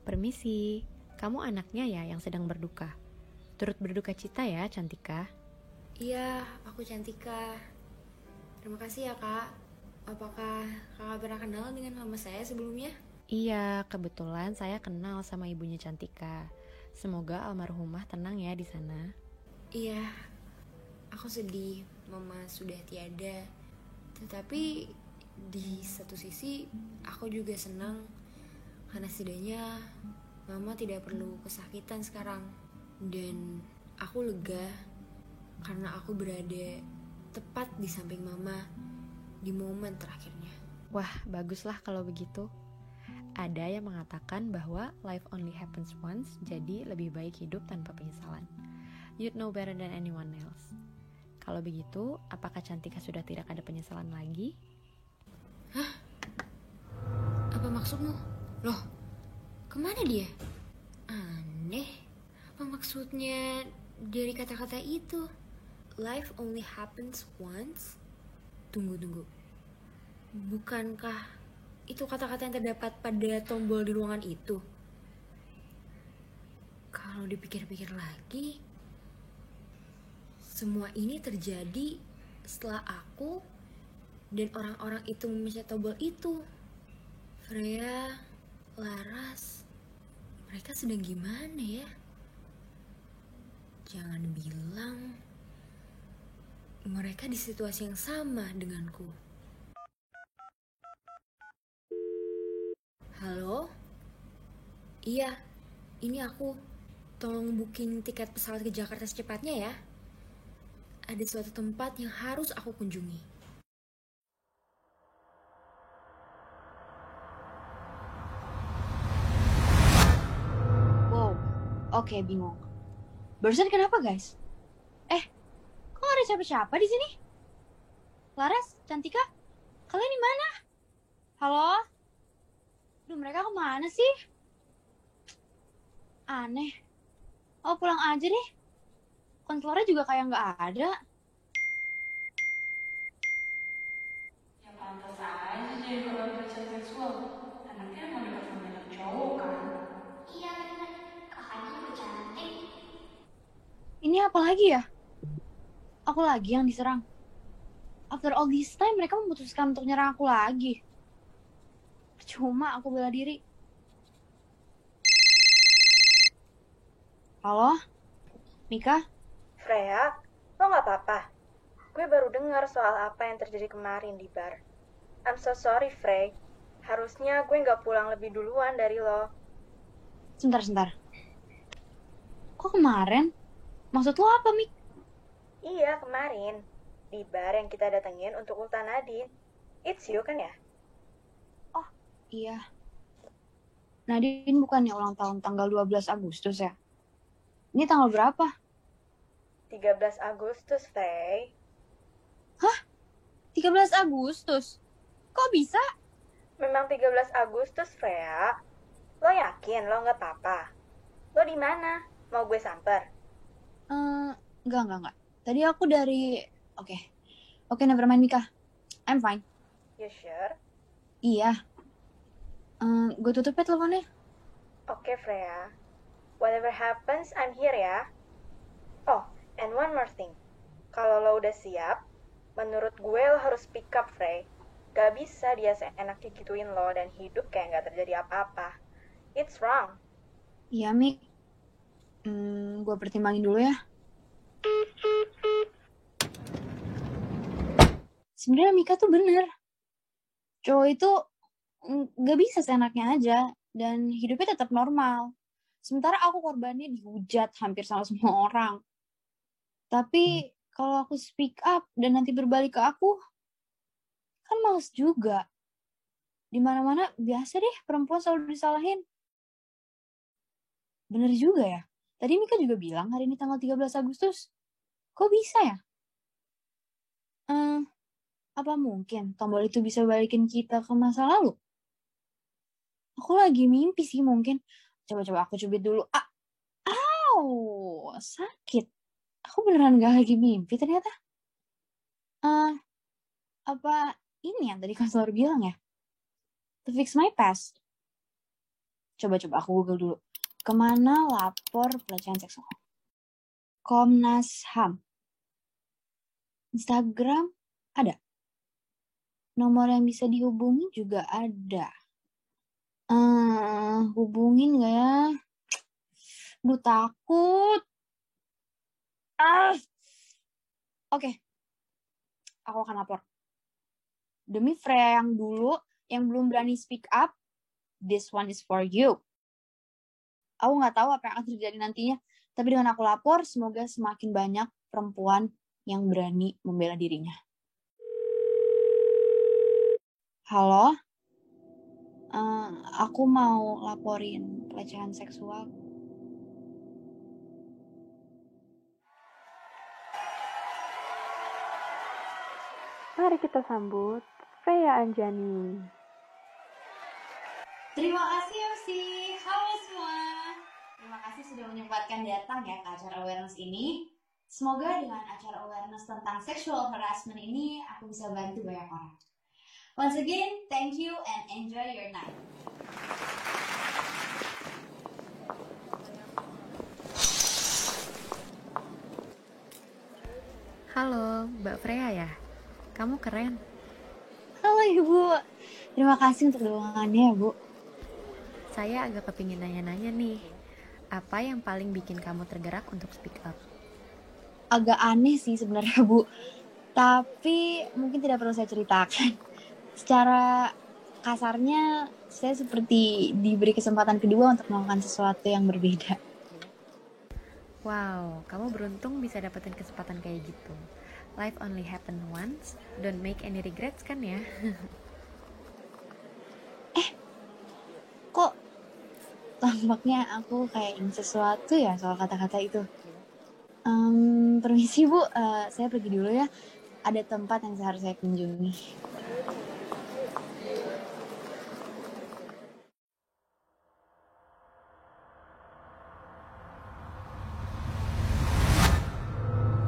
Permisi, kamu anaknya ya yang sedang berduka. Turut berduka cita ya, Cantika. Iya, aku Cantika. Terima kasih ya, Kak. Apakah Kakak pernah kenal dengan mama saya sebelumnya? Iya, kebetulan saya kenal sama ibunya Cantika. Semoga almarhumah tenang ya di sana. Iya, aku sedih Mama sudah tiada. Tetapi di satu sisi aku juga senang karena setidaknya Mama tidak perlu kesakitan sekarang. Dan aku lega karena aku berada tepat di samping Mama di momen terakhirnya. Wah, baguslah kalau begitu. Ada yang mengatakan bahwa life only happens once, jadi lebih baik hidup tanpa penyesalan. You'd know better than anyone else. Kalau begitu, apakah Cantika sudah tidak ada penyesalan lagi? Hah? Apa maksudmu? Loh, kemana dia? Aneh. Apa maksudnya dari kata-kata itu? Life only happens once? Tunggu. Bukankah itu kata-kata yang terdapat pada tombol di ruangan itu? Kalau dipikir-pikir lagi, semua ini terjadi setelah aku dan orang-orang itu memencet tombol itu. Freya, Laras, mereka sedang gimana ya? Jangan bilang mereka di situasi yang sama denganku. Halo? Iya, ini aku. Tolong booking tiket pesawat ke Jakarta secepatnya ya. Ada suatu tempat yang harus aku kunjungi. Wow, oke, bingung. Barusan kenapa guys? Kok gak ada siapa-siapa di sini? Laras, Cantika, kalian di mana? Halo? Duh, mereka kemana sih? Aneh. Oh, pulang aja deh. Konselornya juga kayak nggak ada. Ya pantas aja jadi korban pelecehan seksual. Anaknya emang dekat sama banyak cowok kan? Iya bener, kakaknya juga cantik. Ini apa lagi ya? Aku lagi yang diserang. After all this time, mereka memutuskan untuk nyerang aku lagi. Cuma aku bela diri. Halo? Mika? Freya, lo gak apa-apa? Gue baru dengar soal apa yang terjadi kemarin di bar. I'm so sorry, Frey. Harusnya gue nggak pulang lebih duluan dari lo. Sebentar. Kok kemarin? Maksud lo apa, Mik? Iya, kemarin. Di bar yang kita datengin untuk ultah Nadine. It's you kan ya? Iya. Nadine bukannya ulang tahun tanggal 12 Agustus ya? Ini tanggal berapa? 13 Agustus, Faye. 13 Agustus? Kok bisa? Memang 13 Agustus, Freya. Lo yakin lo nggak apa-apa? Lo di mana? Mau gue samper? Enggak. Tadi aku dari... Oke, never mind, Mika. I'm fine. You sure? Iya. Gue tutup ya teleponnya. Oke, Freya. Whatever happens, I'm here ya. Oh, and one more thing. Kalau lo udah siap, menurut gue lo harus pick up, Frey. Gak bisa dia seenaknya gituin lo dan hidup kayak gak terjadi apa-apa. It's wrong. Iya, Mik. Gue pertimbangin dulu ya. Sebenarnya Mika tuh bener. Cowok itu gak bisa seenaknya aja. Dan hidupnya tetap normal. Sementara aku korbannya dihujat hampir sama semua orang. Tapi kalau aku speak up dan nanti berbalik ke aku, kan males juga. Dimana-mana biasa deh perempuan selalu disalahin. Bener juga ya. Tadi Mika juga bilang hari ini tanggal 13 Agustus. Kok bisa ya? Apa mungkin tombol itu bisa balikin kita ke masa lalu? Aku lagi mimpi sih mungkin. Coba aku cubit dulu. Sakit. Aku beneran gak lagi mimpi ternyata. Apa ini yang tadi konselor bilang ya? To fix my past. Coba aku Google dulu. Kemana lapor pelecehan seksual? Komnas HAM. Instagram ada. Nomor yang bisa dihubungi juga ada. Hubungin gak ya? Duh, takut. Oke. Aku akan lapor. Demi Freya yang dulu, yang belum berani speak up, this one is for you. Aku gak tahu apa yang akan terjadi nantinya, tapi dengan aku lapor, semoga semakin banyak perempuan yang berani membela dirinya. Halo? Aku mau laporin pelecehan seksual. Mari kita sambut Freya Anjani. Terima kasih MC. Halo semua. Terima kasih sudah menyempatkan datang ya ke acara awareness ini. Semoga dengan acara awareness tentang sexual harassment ini aku bisa bantu banyak orang. Once again, thank you and enjoy your night. Halo, Mbak Freya ya? Kamu keren. Halo Ibu. Terima kasih untuk doangannya ya Bu. Saya agak kepingin nanya-nanya nih. Apa yang paling bikin kamu tergerak untuk speak up? Agak aneh sih sebenarnya Bu. Tapi mungkin tidak perlu saya ceritakan. Secara kasarnya, saya seperti diberi kesempatan kedua untuk melakukan sesuatu yang berbeda. Wow, kamu beruntung bisa dapetin kesempatan kayak gitu. Life only happen once, don't make any regrets kan ya? Kok tampaknya aku kayak ingin sesuatu ya soal kata-kata itu. Permisi Bu, saya pergi dulu ya. Ada tempat yang harus saya kunjungi.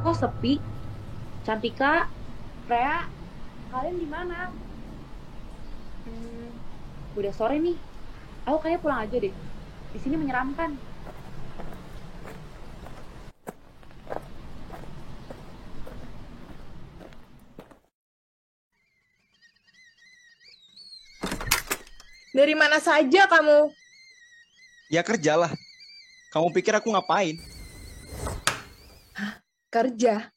Kok sepi? Cantika, Freya, kalian di mana? Udah sore nih. Aku kayaknya pulang aja deh. Di sini menyeramkan. Dari mana saja kamu? Ya kerjalah. Kamu pikir aku ngapain? Kerja.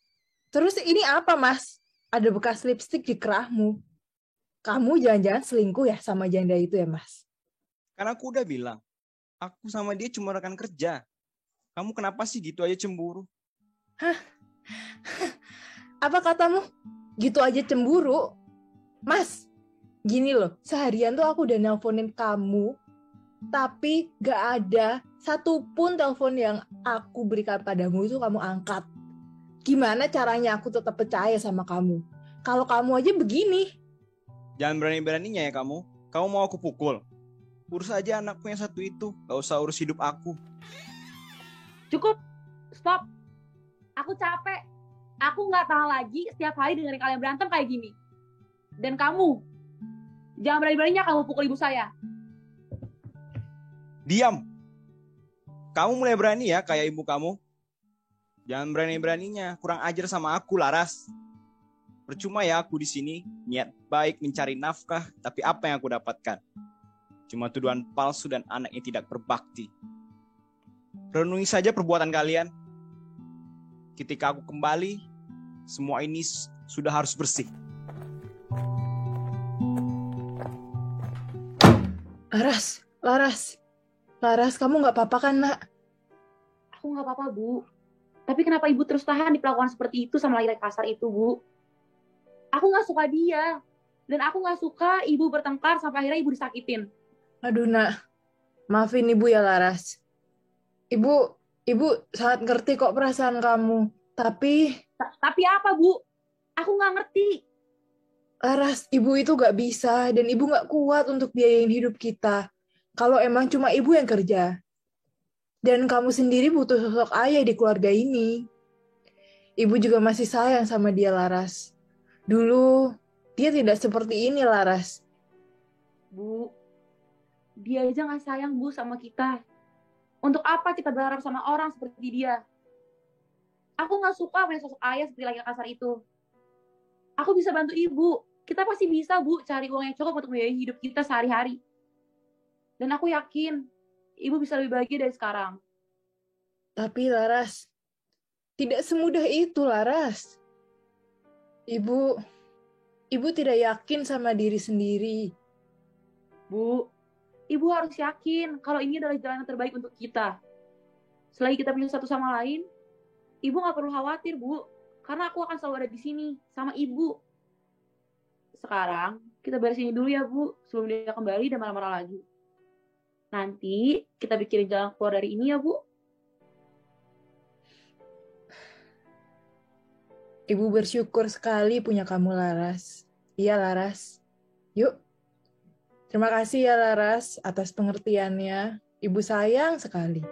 Terus ini apa, Mas? Ada bekas lipstik di kerahmu. Kamu jangan-jangan selingkuh ya sama janda itu ya, Mas? Karena aku udah bilang, aku sama dia cuma rekan kerja. Kamu kenapa sih gitu aja cemburu? Apa katamu? Gitu aja cemburu? Mas, gini loh, seharian tuh aku udah nelponin kamu, tapi gak ada satupun telepon yang aku berikan padamu itu kamu angkat. Gimana caranya aku tetap percaya sama kamu? Kalau kamu aja begini. Jangan berani-beraninya ya kamu. Kamu mau aku pukul? Urus aja anakku yang satu itu. Gak usah urus hidup aku. Cukup, stop. Aku capek. Aku nggak tahan lagi setiap hari dengerin kalian berantem kayak gini. Dan kamu, jangan berani-beraninya kamu pukul ibu saya. Diam. Kamu mulai berani ya kayak ibu kamu. Jangan berani-beraninya. Kurang ajar sama aku, Laras. Percuma ya aku di sini niat baik mencari nafkah, tapi apa yang aku dapatkan? Cuma tuduhan palsu dan anak yang tidak berbakti. Renungi saja perbuatan kalian. Ketika aku kembali, semua ini sudah harus bersih. Laras, kamu nggak apa-apa kan, Nak? Aku nggak apa-apa, Bu. Tapi kenapa ibu terus tahan diperlakukan seperti itu sama laki-laki kasar itu, Bu? Aku nggak suka dia. Dan aku nggak suka ibu bertengkar sampai akhirnya ibu disakitin. Aduh, Nak. Maafin Ibu ya, Laras. Ibu sangat ngerti kok perasaan kamu. Tapi apa, Bu? Aku nggak ngerti. Laras, Ibu itu nggak bisa dan Ibu nggak kuat untuk biayain hidup kita. Kalau emang cuma Ibu yang kerja. Dan kamu sendiri butuh sosok ayah di keluarga ini. Ibu juga masih sayang sama dia, Laras. Dulu, dia tidak seperti ini, Laras. Bu, dia aja nggak sayang, Bu, sama kita. Untuk apa kita berharap sama orang seperti dia? Aku nggak suka punya sosok ayah seperti laki kasar itu. Aku bisa bantu ibu. Kita pasti bisa, Bu, cari uang yang cukup untuk membiayai hidup kita sehari-hari. Dan aku yakin, ibu bisa lebih bahagia dari sekarang. Tapi, Laras, tidak semudah itu, Laras. Ibu tidak yakin sama diri sendiri. Bu, ibu harus yakin kalau ini adalah jalan yang terbaik untuk kita. Selagi kita punya satu sama lain, ibu nggak perlu khawatir, Bu. Karena aku akan selalu ada di sini sama ibu. Sekarang, kita beresin ini dulu ya, Bu. Sebelum dia kembali dan marah-marah lagi. Nanti, kita pikirin jalan keluar dari ini ya, Bu. Ibu bersyukur sekali punya kamu, Laras. Iya, Laras. Yuk. Terima kasih ya, Laras, atas pengertiannya. Ibu sayang sekali.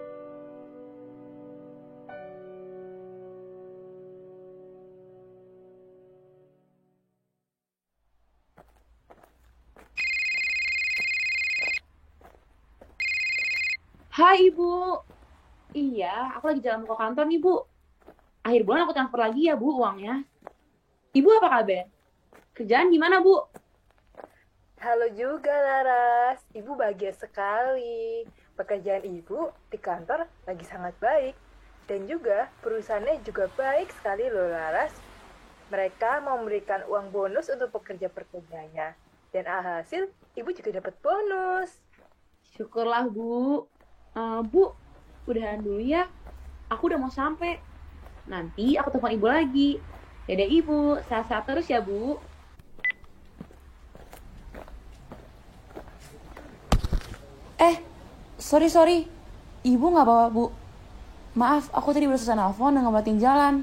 Hai, Ibu. Iya, aku lagi jalan mau ke kantor nih, Bu. Akhir bulan aku transfer lagi ya, Bu, uangnya. Ibu apa kabar? Kerjaan gimana, Bu? Halo juga, Laras. Ibu bahagia sekali. Pekerjaan Ibu di kantor lagi sangat baik. Dan juga perusahaannya juga baik sekali loh, Laras. Mereka mau memberikan uang bonus untuk pekerja-pekerjanya. Dan alhasil, Ibu juga dapat bonus. Syukurlah, Bu. Bu, udahan dulu ya. Aku udah mau sampai. Nanti aku telepon Ibu lagi. Dadah, Ibu. Sehat-sehat terus ya, Bu. Sorry. Ibu nggak apa-apa, Bu. Maaf, aku tadi baru selesai nelfon dan ngeliatin jalan.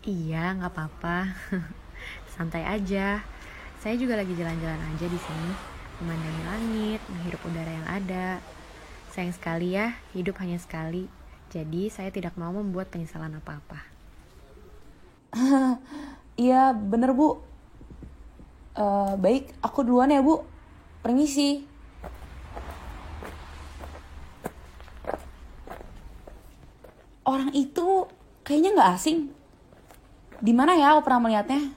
Iya, nggak apa-apa. Santai aja. Saya juga lagi jalan-jalan aja di sini, memandangi langit, menghirup udara yang ada. Sayang sekali ya, hidup hanya sekali. Jadi saya tidak mau membuat penyesalan apa-apa. Iya, bener, Bu. Baik, aku duluan ya, Bu. Permisi. Orang itu kayaknya nggak asing. Di mana ya aku pernah melihatnya?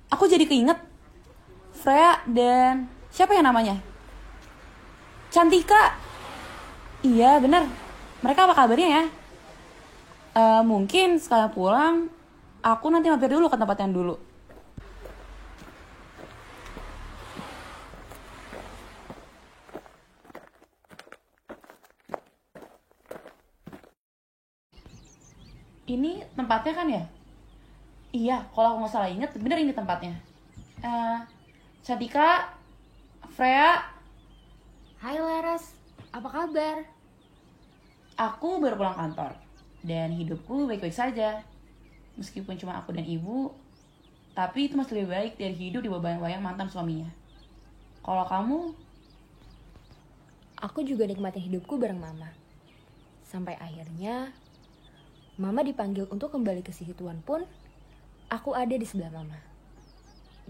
Aku jadi keinget. Freya dan siapa yang namanya? Cantika. Iya, bener. Mereka apa kabarnya ya? Mungkin sekalian pulang, aku nanti mampir dulu ke tempat yang dulu. Ini tempatnya kan ya? Iya, kalau aku nggak salah inget, bener ini tempatnya. Cantika, Freya. Hai Laras, apa kabar? Aku baru pulang kantor dan hidupku baik-baik saja. Meskipun cuma aku dan ibu, tapi itu masih lebih baik dari hidup di bayang-bayang mantan suaminya. Kalau kamu? Aku juga nikmatin hidupku bareng Mama. Sampai akhirnya Mama dipanggil untuk kembali ke sisi Tuhan pun, aku ada di sebelah Mama.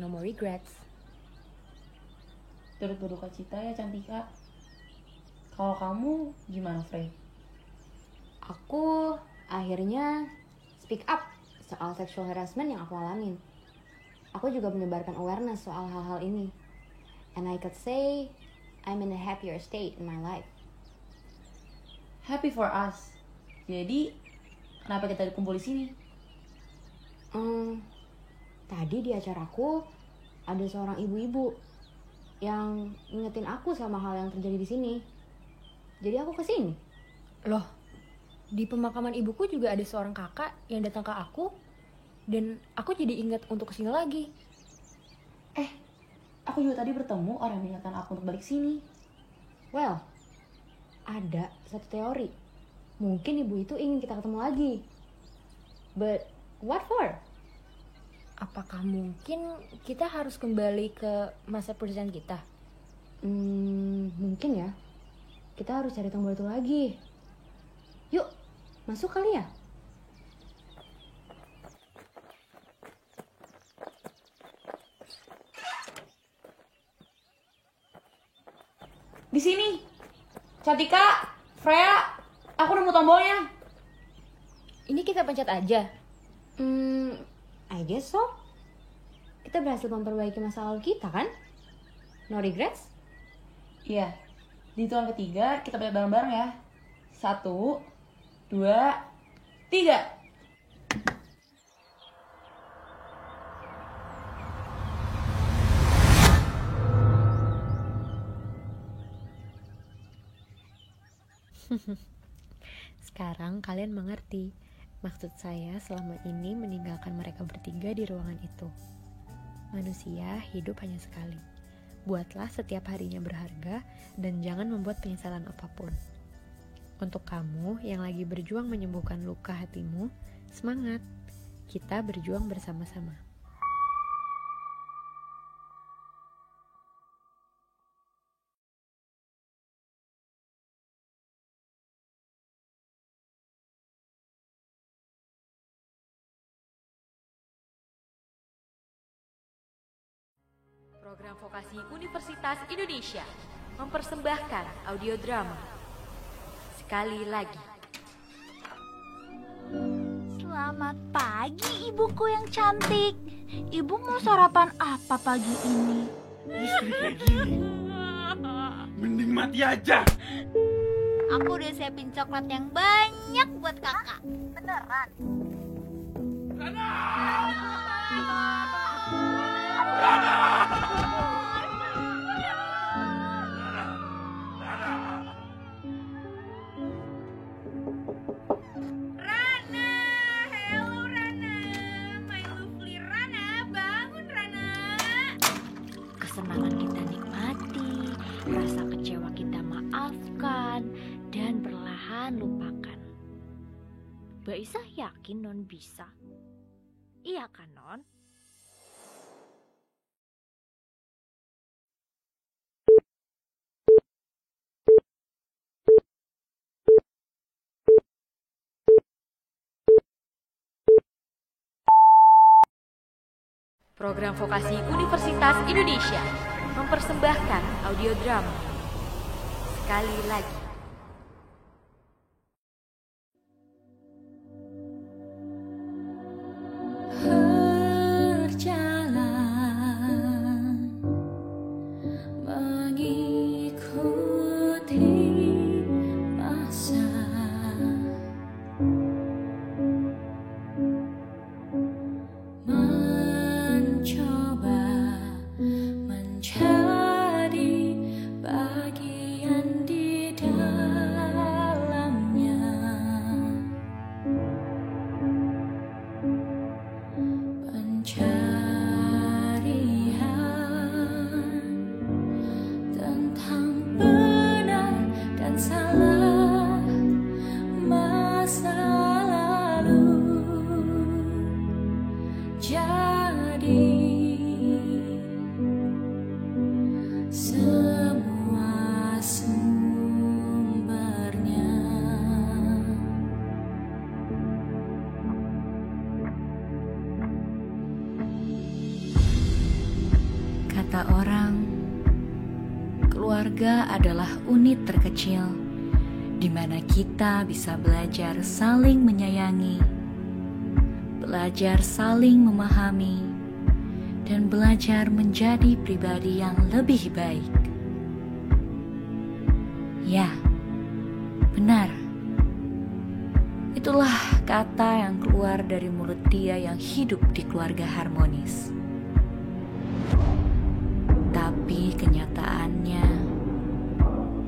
No more regrets. Turut berduka cita ya Cantika. Kalau kamu gimana, Frey? Aku akhirnya speak up soal sexual harassment yang aku alamin. Aku juga menyebarkan awareness soal hal-hal ini. And I could say I'm in a happier state in my life. Happy for us. Jadi, kenapa kita kumpul di sini? Tadi di acaraku ada seorang ibu-ibu yang ingetin aku sama hal yang terjadi di sini. Jadi aku kesini. Loh, di pemakaman ibuku juga ada seorang kakak yang datang ke aku dan aku jadi ingat untuk kesini lagi. Aku juga tadi bertemu orang yang mengingatkan aku untuk balik sini. Well, ada satu teori. Mungkin ibu itu ingin kita ketemu lagi. But what for? Apakah mungkin kita harus kembali ke masa perjalanan kita? Mungkin ya. Kita harus cari tombol itu lagi. Yuk, masuk kali ya? Di sini. Cantika, Freya, aku nemu tombolnya. Ini kita pencet aja. I guess so. Kita berhasil memperbaiki masa lalu kita kan? No regrets? Iya. Di hitungan ketiga kita pencet bareng-bareng ya. 1, 2, 3. Sekarang kalian mengerti maksud saya selama ini meninggalkan mereka bertiga di ruangan itu. Manusia hidup hanya sekali. Buatlah setiap harinya berharga dan jangan membuat penyesalan apapun. Untuk kamu yang lagi berjuang menyembuhkan luka hatimu, semangat. Kita berjuang bersama-sama. Program Vokasi Universitas Indonesia mempersembahkan audio drama Sekali Lagi. Selamat pagi ibuku yang cantik. Ibu mau sarapan apa pagi ini? Istri kayak gini, mending mati aja. Aku udah siapin coklat yang banyak buat kakak. Beneran? Kesenangan kita nikmati, rasa kecewa kita maafkan, dan perlahan lupakan. Mbak Isa yakin Non bisa? Iya kan Non? Program Vokasi Universitas Indonesia mempersembahkan audio drama Sekali Lagi. Berjalan mengikuti masa, mencoba menjadi bagian di dalam Kata orang, keluarga adalah unit terkecil di mana kita bisa belajar saling menyayangi, belajar saling memahami, dan belajar menjadi pribadi yang lebih baik. Ya, benar. Itulah kata yang keluar dari mulut dia yang hidup di keluarga harmonis. Tapi kenyataannya,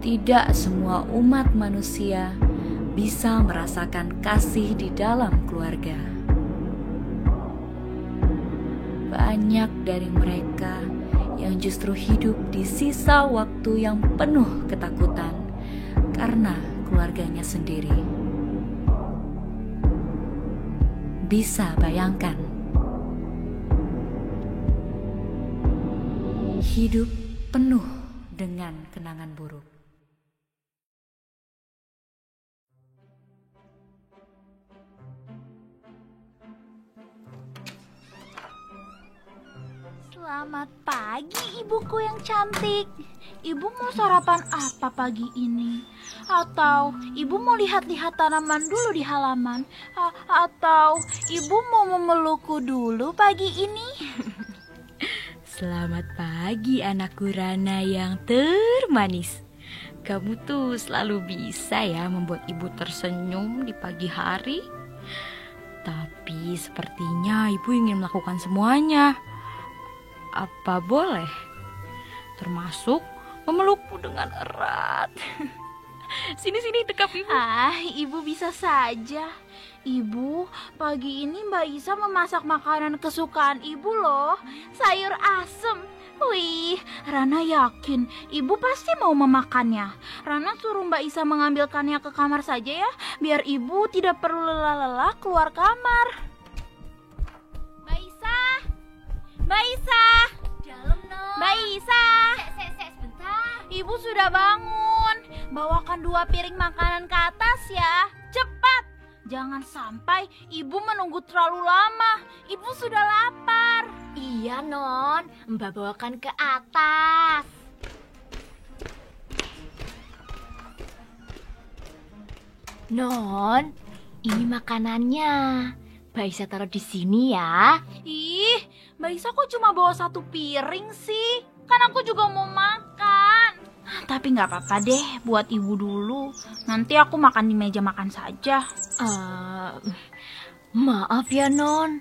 tidak semua umat manusia bisa merasakan kasih di dalam keluarga. Banyak dari mereka yang justru hidup di sisa waktu yang penuh ketakutan karena keluarganya sendiri. Bisa bayangkan, hidup penuh dengan kenangan buruk. Selamat pagi ibuku yang cantik. Ibu mau sarapan apa pagi ini? Atau ibu mau lihat-lihat tanaman dulu di halaman? Atau ibu mau memelukku dulu pagi ini? Selamat pagi anakku Rana yang termanis. Kamu tuh selalu bisa ya membuat ibu tersenyum di pagi hari. Tapi sepertinya ibu ingin melakukan semuanya. Apa boleh? Termasuk memelukmu dengan erat. Sini dekap ibu. Ibu bisa saja. Ibu, pagi ini Mbak Isa memasak makanan kesukaan ibu loh. Sayur asem. Wih, Rana yakin ibu pasti mau memakannya. Rana suruh Mbak Isa mengambilkannya ke kamar saja ya, biar ibu tidak perlu lelah-lelah keluar kamar. Mbak Isa! Mbak Isa! Dalam no. Mbak Isa! Sebentar. Ibu sudah bangun. Bawakan 2 piring makanan ke atas ya. Cepat! Jangan sampai ibu menunggu terlalu lama. Ibu sudah lapar. Iya, Non. Mbak bawakan ke atas. Non, ini makanannya. Mbak Isa taruh di sini ya. Ih, Mbak Isa kok cuma bawa 1 piring sih? Kan aku juga mau makan. Tapi nggak apa-apa deh, buat ibu dulu. Nanti aku makan di meja makan saja. Maaf ya, Non.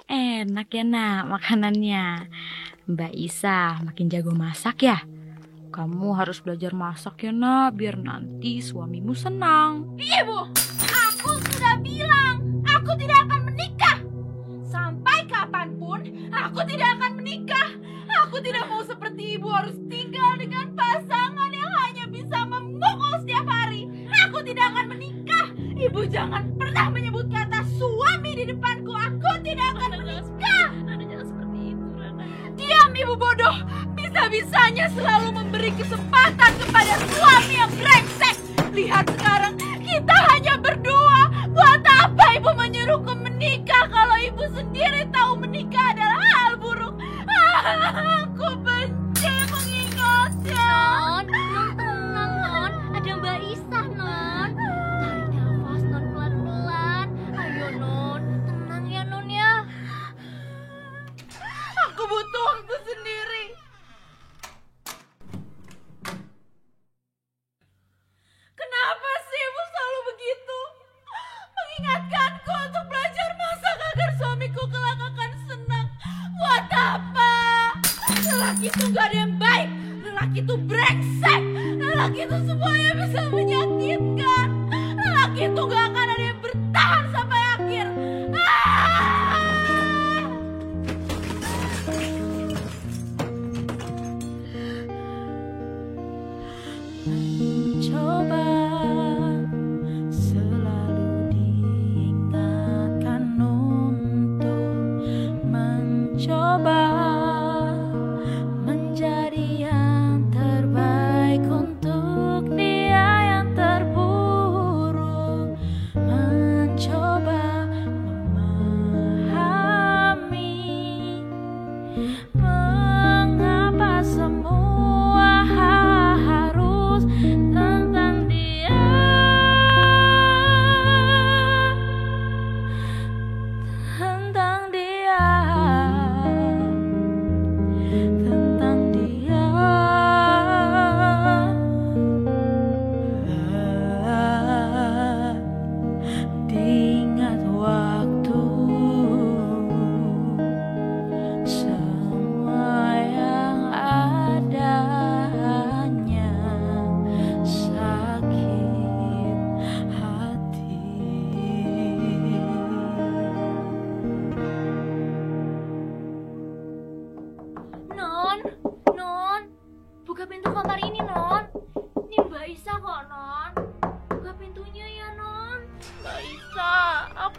Enak ya nak makanannya. Mbak Isa makin jago masak ya. Kamu harus belajar masak ya nak, biar nanti suamimu senang. Ibu, aku sudah bilang, aku tidak akan menikah. Sampai kapanpun, aku tidak akan menikah. Aku tidak mau seperti ibu harus tinggal dengan pasangan yang hanya bisa memukul setiap hari. Aku tidak akan menikah. Ibu jangan pernah menyebut kata suami di depanku. Aku tidak akan menikah. Rana jangan seperti itu, Rana. Diam ibu bodoh. Bisa-bisanya selalu memberi kesempatan kepada suami yang brengsek. Lihat sekarang, kita hanya berdua. Buat apa ibu menyuruhku menikah kalau ibu sendiri tahu menikah adalah hal buruk? Aku benci mengingatnya. Non, tenang, Non. Ada Mbak Isa, Non. Tarik nafas, Non, pelan-pelan. Ayo, Non. Tenang ya, Non ya. Aku butuh waktu sendiri. Kenapa sih ibu selalu begitu? Mengingatkanku untuk belajar masak agar suamiku kelak akan senang. Buat apa? Lelaki itu gak ada yang baik. Lelaki itu brengsek. Lelaki itu semuanya bisa menyakitkan. Lelaki itu gak akan ada yang bertahan sampai akhir. Coba selalu diingatkan untuk mencoba menjadi yang terbaik untuk dia yang terburuk.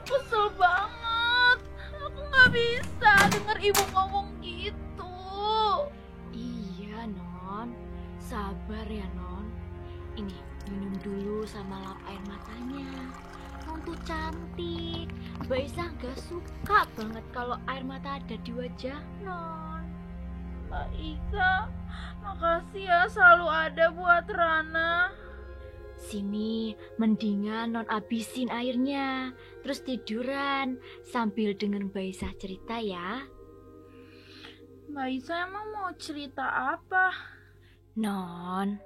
Kesel banget. Aku nggak bisa denger ibu ngomong gitu. Iya, Non. Sabar ya, Non. Ini, minum dulu sama lap air matanya. Non tuh cantik. Mbak Isa gak suka banget kalau air mata ada di wajah Non. Mbak Isa, makasih ya selalu ada buat Rana. Sini, mendingan Non abisin airnya. Terus tiduran sambil denger Mbak Isa cerita ya. Mbak Isa emang mau cerita apa? Non,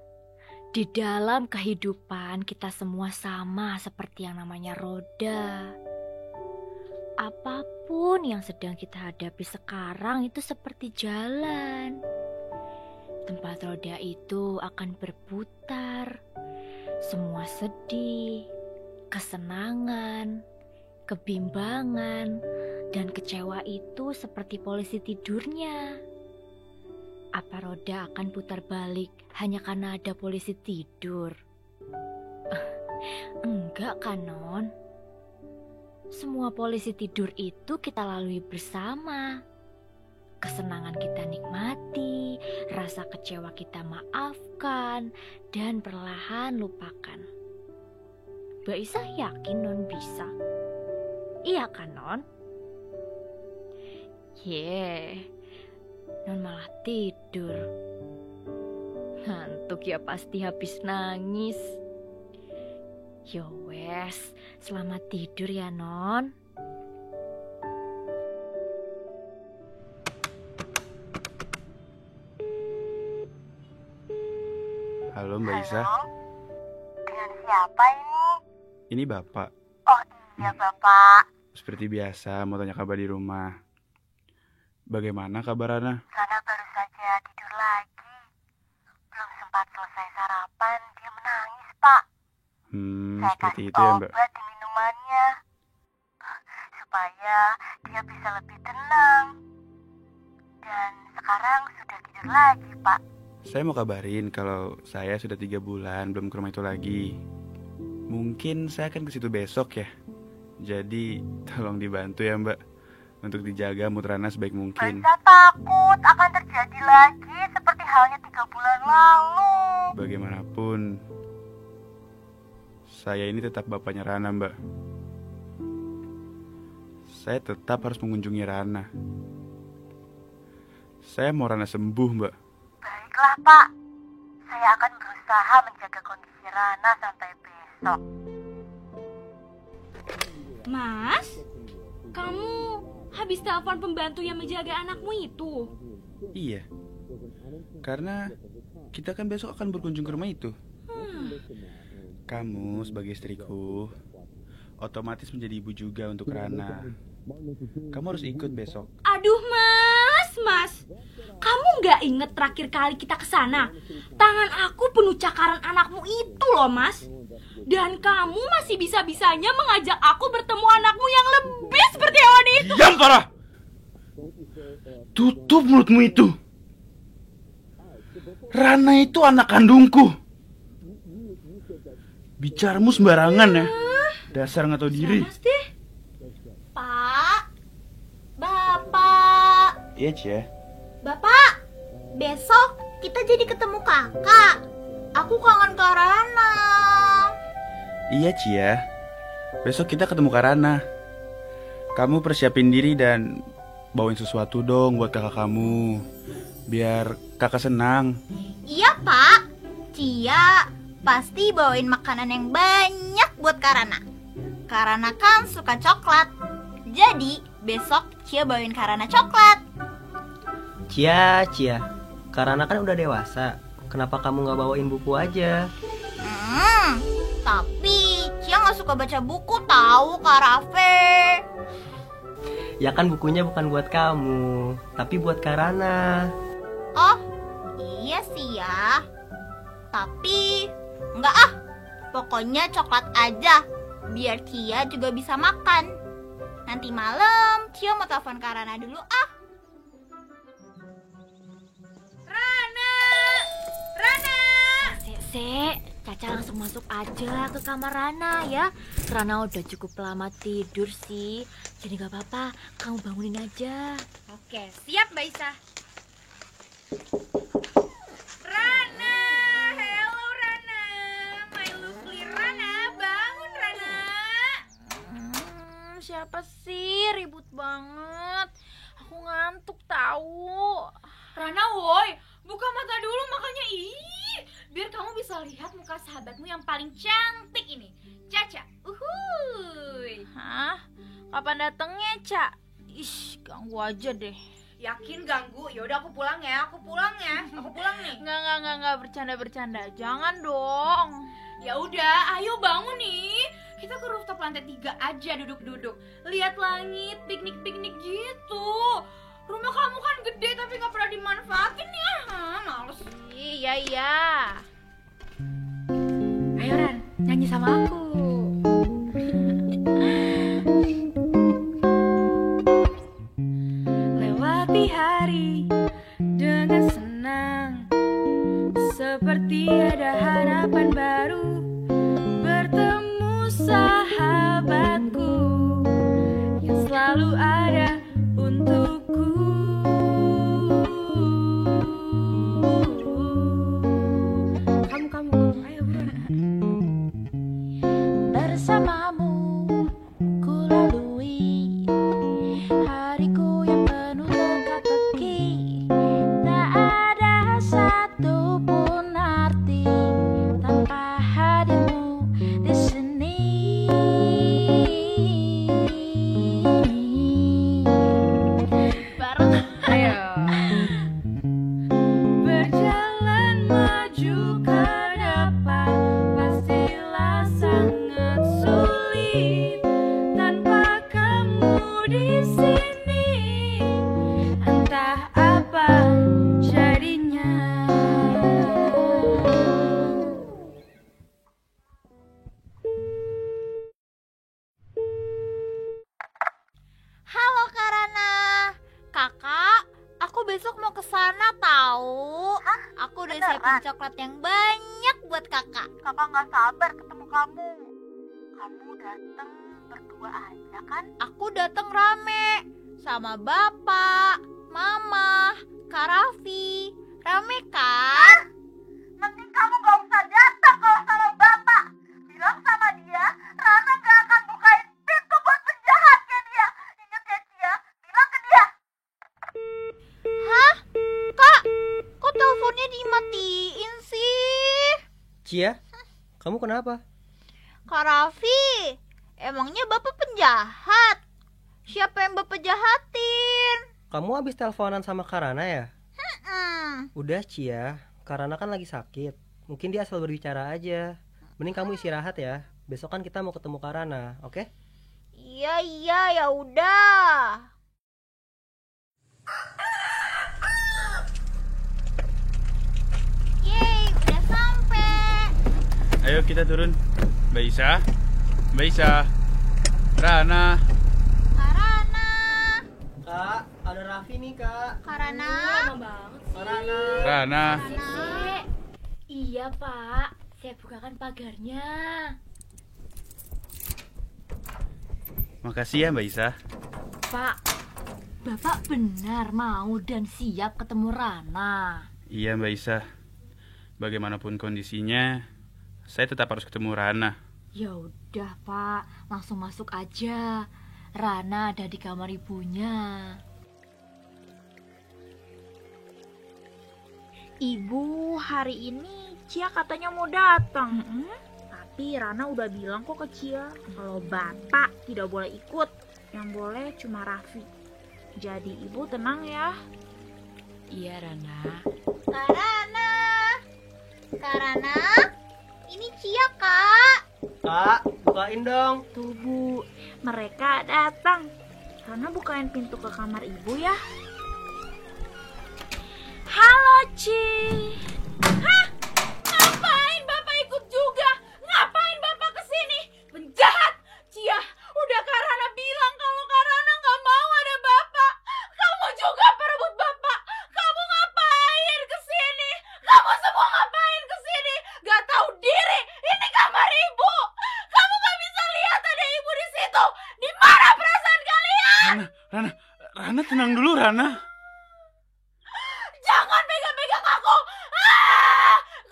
di dalam kehidupan kita semua sama seperti yang namanya roda. Apapun yang sedang kita hadapi sekarang itu seperti jalan. Tempat roda itu akan berputar. Semua sedih, kesenangan, kebimbangan, dan kecewa itu seperti polisi tidurnya. Apa roda akan putar balik hanya karena ada polisi tidur? Enggak kan, Non? Semua polisi tidur itu kita lalui bersama. Kesenangan kita nikmati, rasa kecewa kita maafkan, dan perlahan lupakan. Mbak Isa yakin Non bisa? Iya kan, Non? Non malah tidur. Ngantuk ya pasti habis nangis. Yo wes, selamat tidur ya Non. Halo Mbak Isa. Dengan siapa ini? Ini Bapak. Oh iya Bapak. Seperti biasa mau tanya kabar di rumah. Bagaimana kabar Rana? Sana baru saja tidur lagi. Belum sempat selesai sarapan, dia menangis Pak. Saya Seperti kasih itu ya Mbak. obat di minumannya. Supaya dia bisa lebih tenang. Dan sekarang sudah tidur lagi Pak. Saya mau kabarin kalau saya sudah 3 bulan belum ke rumah itu lagi. Mungkin saya akan ke situ besok ya. Jadi tolong dibantu ya Mbak, untuk dijaga mood Rana sebaik mungkin. Saya takut akan terjadi lagi seperti halnya 3 bulan lalu. Bagaimanapun, saya ini tetap bapaknya Rana Mbak. Saya tetap harus mengunjungi Rana. Saya mau Rana sembuh Mbak. Baiklah Pak, saya akan berusaha menjaga kondisi Rana sampai besok. Mas, kamu habis telepon pembantu yang menjaga anakmu itu? Iya, karena kita kan besok akan berkunjung ke rumah itu. Kamu sebagai istriku otomatis menjadi ibu juga untuk Rana. Kamu harus ikut besok. Aduh mas, kamu nggak inget terakhir kali kita kesana? Tangan aku penuh cakaran anakmu itu loh mas. Dan kamu masih bisa-bisanya mengajak aku bertemu anakmu yang lebih seperti hewan itu. Diam Farah! Tutup mulutmu itu. Rana itu anak kandungku. Bicaramu sembarangan ya. Dasar nggak tahu diri. Pak, Bapak, Iya Cia. Bapak, besok kita jadi ketemu kakak. Aku kangen Kak Rana. Iya Cia. Besok kita ketemu Kak Rana. Kamu persiapin diri dan bawain sesuatu dong buat kakak kamu. Biar kakak senang. Iya Pak, Cia pasti bawain makanan yang banyak buat Kak Rana. Kak Rana kan suka coklat. Jadi besok Cia bawain Kak Rana coklat. Cia, Kak Rana kan udah dewasa. Kenapa kamu gak bawain buku aja? Tapi Cia gak suka baca buku tahu Kak Rafe. Ya kan bukunya bukan buat kamu, tapi buat Kak Rana. Oh, iya sih ya. Tapi enggak ah. Pokoknya coklat aja. Biar Cia juga bisa makan. Nanti malam Cia mau telepon Kak Rana dulu ah. Rana! Se, Caca langsung masuk aja ke kamar Rana ya. Rana udah cukup lama tidur sih. Jadi gak apa-apa, kamu bangunin aja. Oke, siap Mbak Isa. Rana, hello Rana. My lovely Rana, bangun Rana. Siapa sih? Ribut banget. Aku ngantuk tahu. Rana woi, buka mata dulu makanya biar kamu bisa lihat muka sahabatmu yang paling cantik ini, Caca. Uhuy. Hah? Kapan datengnya, Ca? Ih, ganggu aja deh. Yakin ganggu? Yaudah aku pulang ya. Aku pulang nih. Enggak, bercanda. Jangan dong. Ya udah, ayo bangun nih. Kita ke rooftop lantai 3 aja duduk-duduk. Lihat langit, piknik-piknik gitu. Rumah kamu kan gede tapi gak pernah dimanfaatin ya. Males. Iya. Ayo Ran, nyanyi sama aku. Lewati hari dengan senang, seperti ada harapan baru. Bertemu sahabatku yang selalu ada untukku. Kamu, ayo buruan. Bersamamu ku lalui hariku yang penuh teka-teki. Tak ada satupun arti tanpa hadirmu di sini. Bareng, ayo. Berjalan maju ke depan pastilah sangat sulit tanpa kamu di sini. Entah apa jadinya. Halo Karana. Kakak, aku besok mau ke sana tahu. Aku udah siapin coklat yang banyak buat kakak. Kakak nggak sabar ketemu kamu. Kamu datang berdua aja kan? Aku datang rame sama bapak, mama, Kak Raffi. Rame kan? Mending kamu nggak usah datang kalau sama bapak. Bilang sama dia, Rana nggak akan bukain pintu buat penjahat kayak dia. Ingat ya Cia, bilang ke dia. Hah? Kak, kok teleponnya dimatiin sih? Cia, kamu kenapa? Kak Raffi, emangnya bapak penjahat? Siapa yang bapak jahatin? Kamu habis teleponan sama Karana ya? Hmm. Udah Cia, Karana kan lagi sakit. Mungkin dia asal berbicara aja. Mending kamu istirahat ya. Besok kan kita mau ketemu Karana, oke? Iya, ya udah. Yeay, udah sampai. Ayo kita turun. Mbak Isa, Rana. Kak, ada Raffi nih kak. Karana. Rana. Iya Pak, saya bukakan pagarnya. Makasih ya Mbak Isa. Pak, Bapak benar mau dan siap ketemu Rana. Iya Mbak Isa. Bagaimanapun kondisinya, saya tetap harus ketemu Rana. Ya udah Pak, langsung masuk aja. Rana ada di kamar ibunya. Ibu, hari ini Cia katanya mau datang. Tapi Rana udah bilang kok ke Cia kalau bapak tidak boleh ikut. Yang boleh cuma Raffi. Jadi ibu tenang ya. Iya Rana. Kak Rana, ini Cia kak. Kak, bukain dong. Tuh Bu, mereka datang. Rana bukain pintu ke kamar ibu ya. Halo Ci. Hah? Ngapain bapak ikut juga? Ngapain bapak kesini? Penjahat! Cia, udah Kak Rana bilang kalau Kak Rana nggak mau ada bapak. Kamu juga perebut bapak. Kamu ngapain kesini? Kamu semua ngapain kesini? Gak tahu diri. Tenang dulu, Rana. Jangan pegang-pegang aku.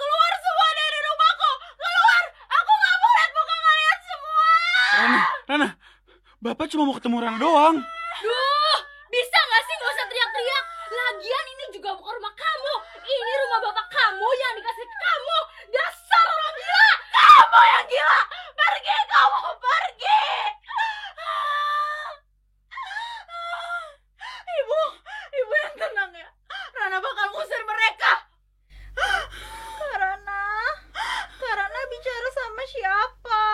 Keluar semua dari rumahku. Keluar. Aku nggak mau lihat muka kalian semua. Rana, Bapak cuma mau ketemu Rana doang. Duh, bisa nggak sih nggak usah teriak-teriak? Lagian ini juga bukan rumah kamu. Ini rumah bapak kamu yang dikasih ke kamu. Dasar orang gila. Kamu yang gila. Pergi kamu, pergi. Ibu yang tenang ya. Rana bakal ngusir mereka. Karana bicara sama siapa?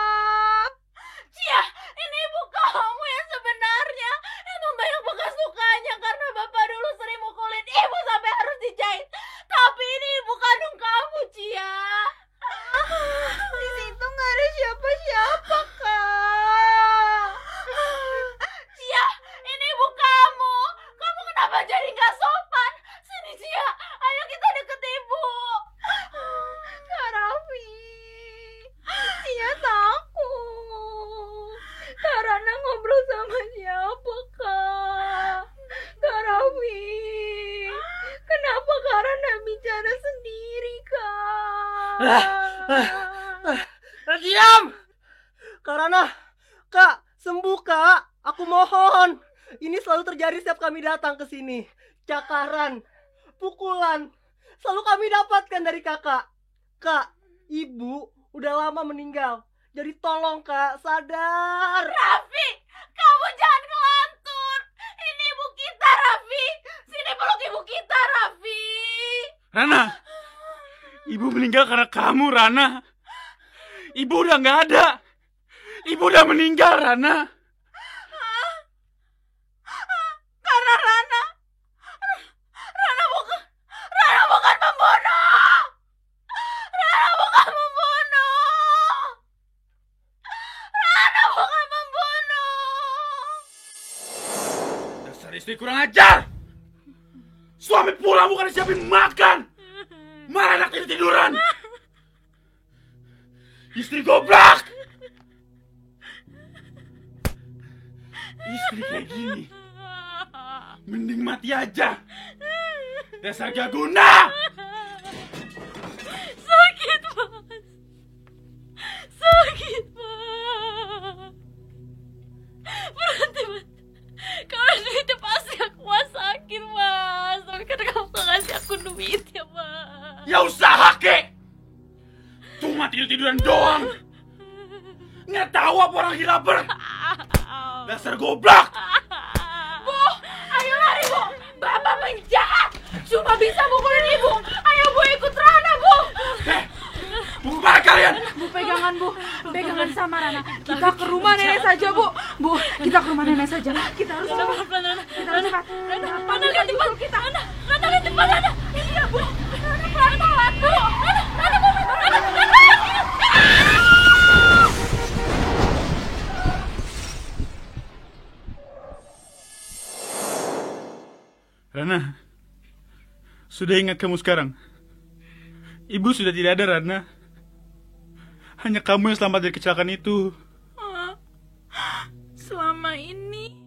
Cia, ini ibu kamu yang sebenarnya. Emang banyak bekas lukanya karena bapak dulu sering mukulin ibu sampai harus dijahit. Tapi ini ibu kandung kamu, Cia. Di situ nggak ada siapa-siapa, Kak. Cia, ini ibu kamu. Kamu kenapa jadi nggak sopan? Sini, Cia. Ayo kita deket ibu. Kak Raffi. Cia takut. Kak Rana ngobrol sama siapa, Kak? Kak Raffi. Kenapa Kak Rana bicara sendiri, Kak? Diam! Karena, Kak, sembuh, Kak. Aku mohon. Ini selalu terjadi setiap kami datang ke sini. Cakaran, pukulan, selalu kami dapatkan dari kakak. Kak, ibu udah lama meninggal. Jadi tolong, Kak, sadar. Raffi, kamu jangan ngelantur. Ini ibu kita, Raffi. Sini peluk ibu kita, Raffi. Rana, ibu meninggal karena kamu, Rana. Ibu udah nggak ada. Ibu udah meninggal, Rana. Karena Rana bukan pembunuh. Rana bukan pembunuh. Rana bukan pembunuh. Dasar istri kurang ajar. Suami pulang bukan disiapin makan. Malah anak ini tiduran. Istri goblok. Istri kayak gini mending mati aja. Dasar gak guna. Sakit banget. Sakit banget. Berhenti. Kalau duitnya pasti aku masakin, Mas. Tapi karena kamu gak ngasih aku duit ya, Mas. Ya usaha, Kek. Cuma tidur-tiduran doang. Nggak tahu apa orang lagi lapar. Dasar goblok. Bu, ayo lari, Bu. Bapak penjahat. Cuma bisa mukulin ibu. Ayo, Bu, ikut Rana, Bu. Mau kemana kalian? Bu, pegangan, Bu. Pegangan sama Rana. Kita ke rumah nenek saja, Bu. Bu, kita ke rumah nenek saja. Kita harus cepat. Kita harus cepat. Rana, lihat depan kita. Rana, lihat depan, Rana. Iya, Bu. Rana, pelan-pelan, Bu. Rana, Bu. Rana. Rana, sudah ingat kamu sekarang? Ibu sudah tidak ada, Rana. Hanya kamu yang selamat dari kecelakaan itu. Selama ini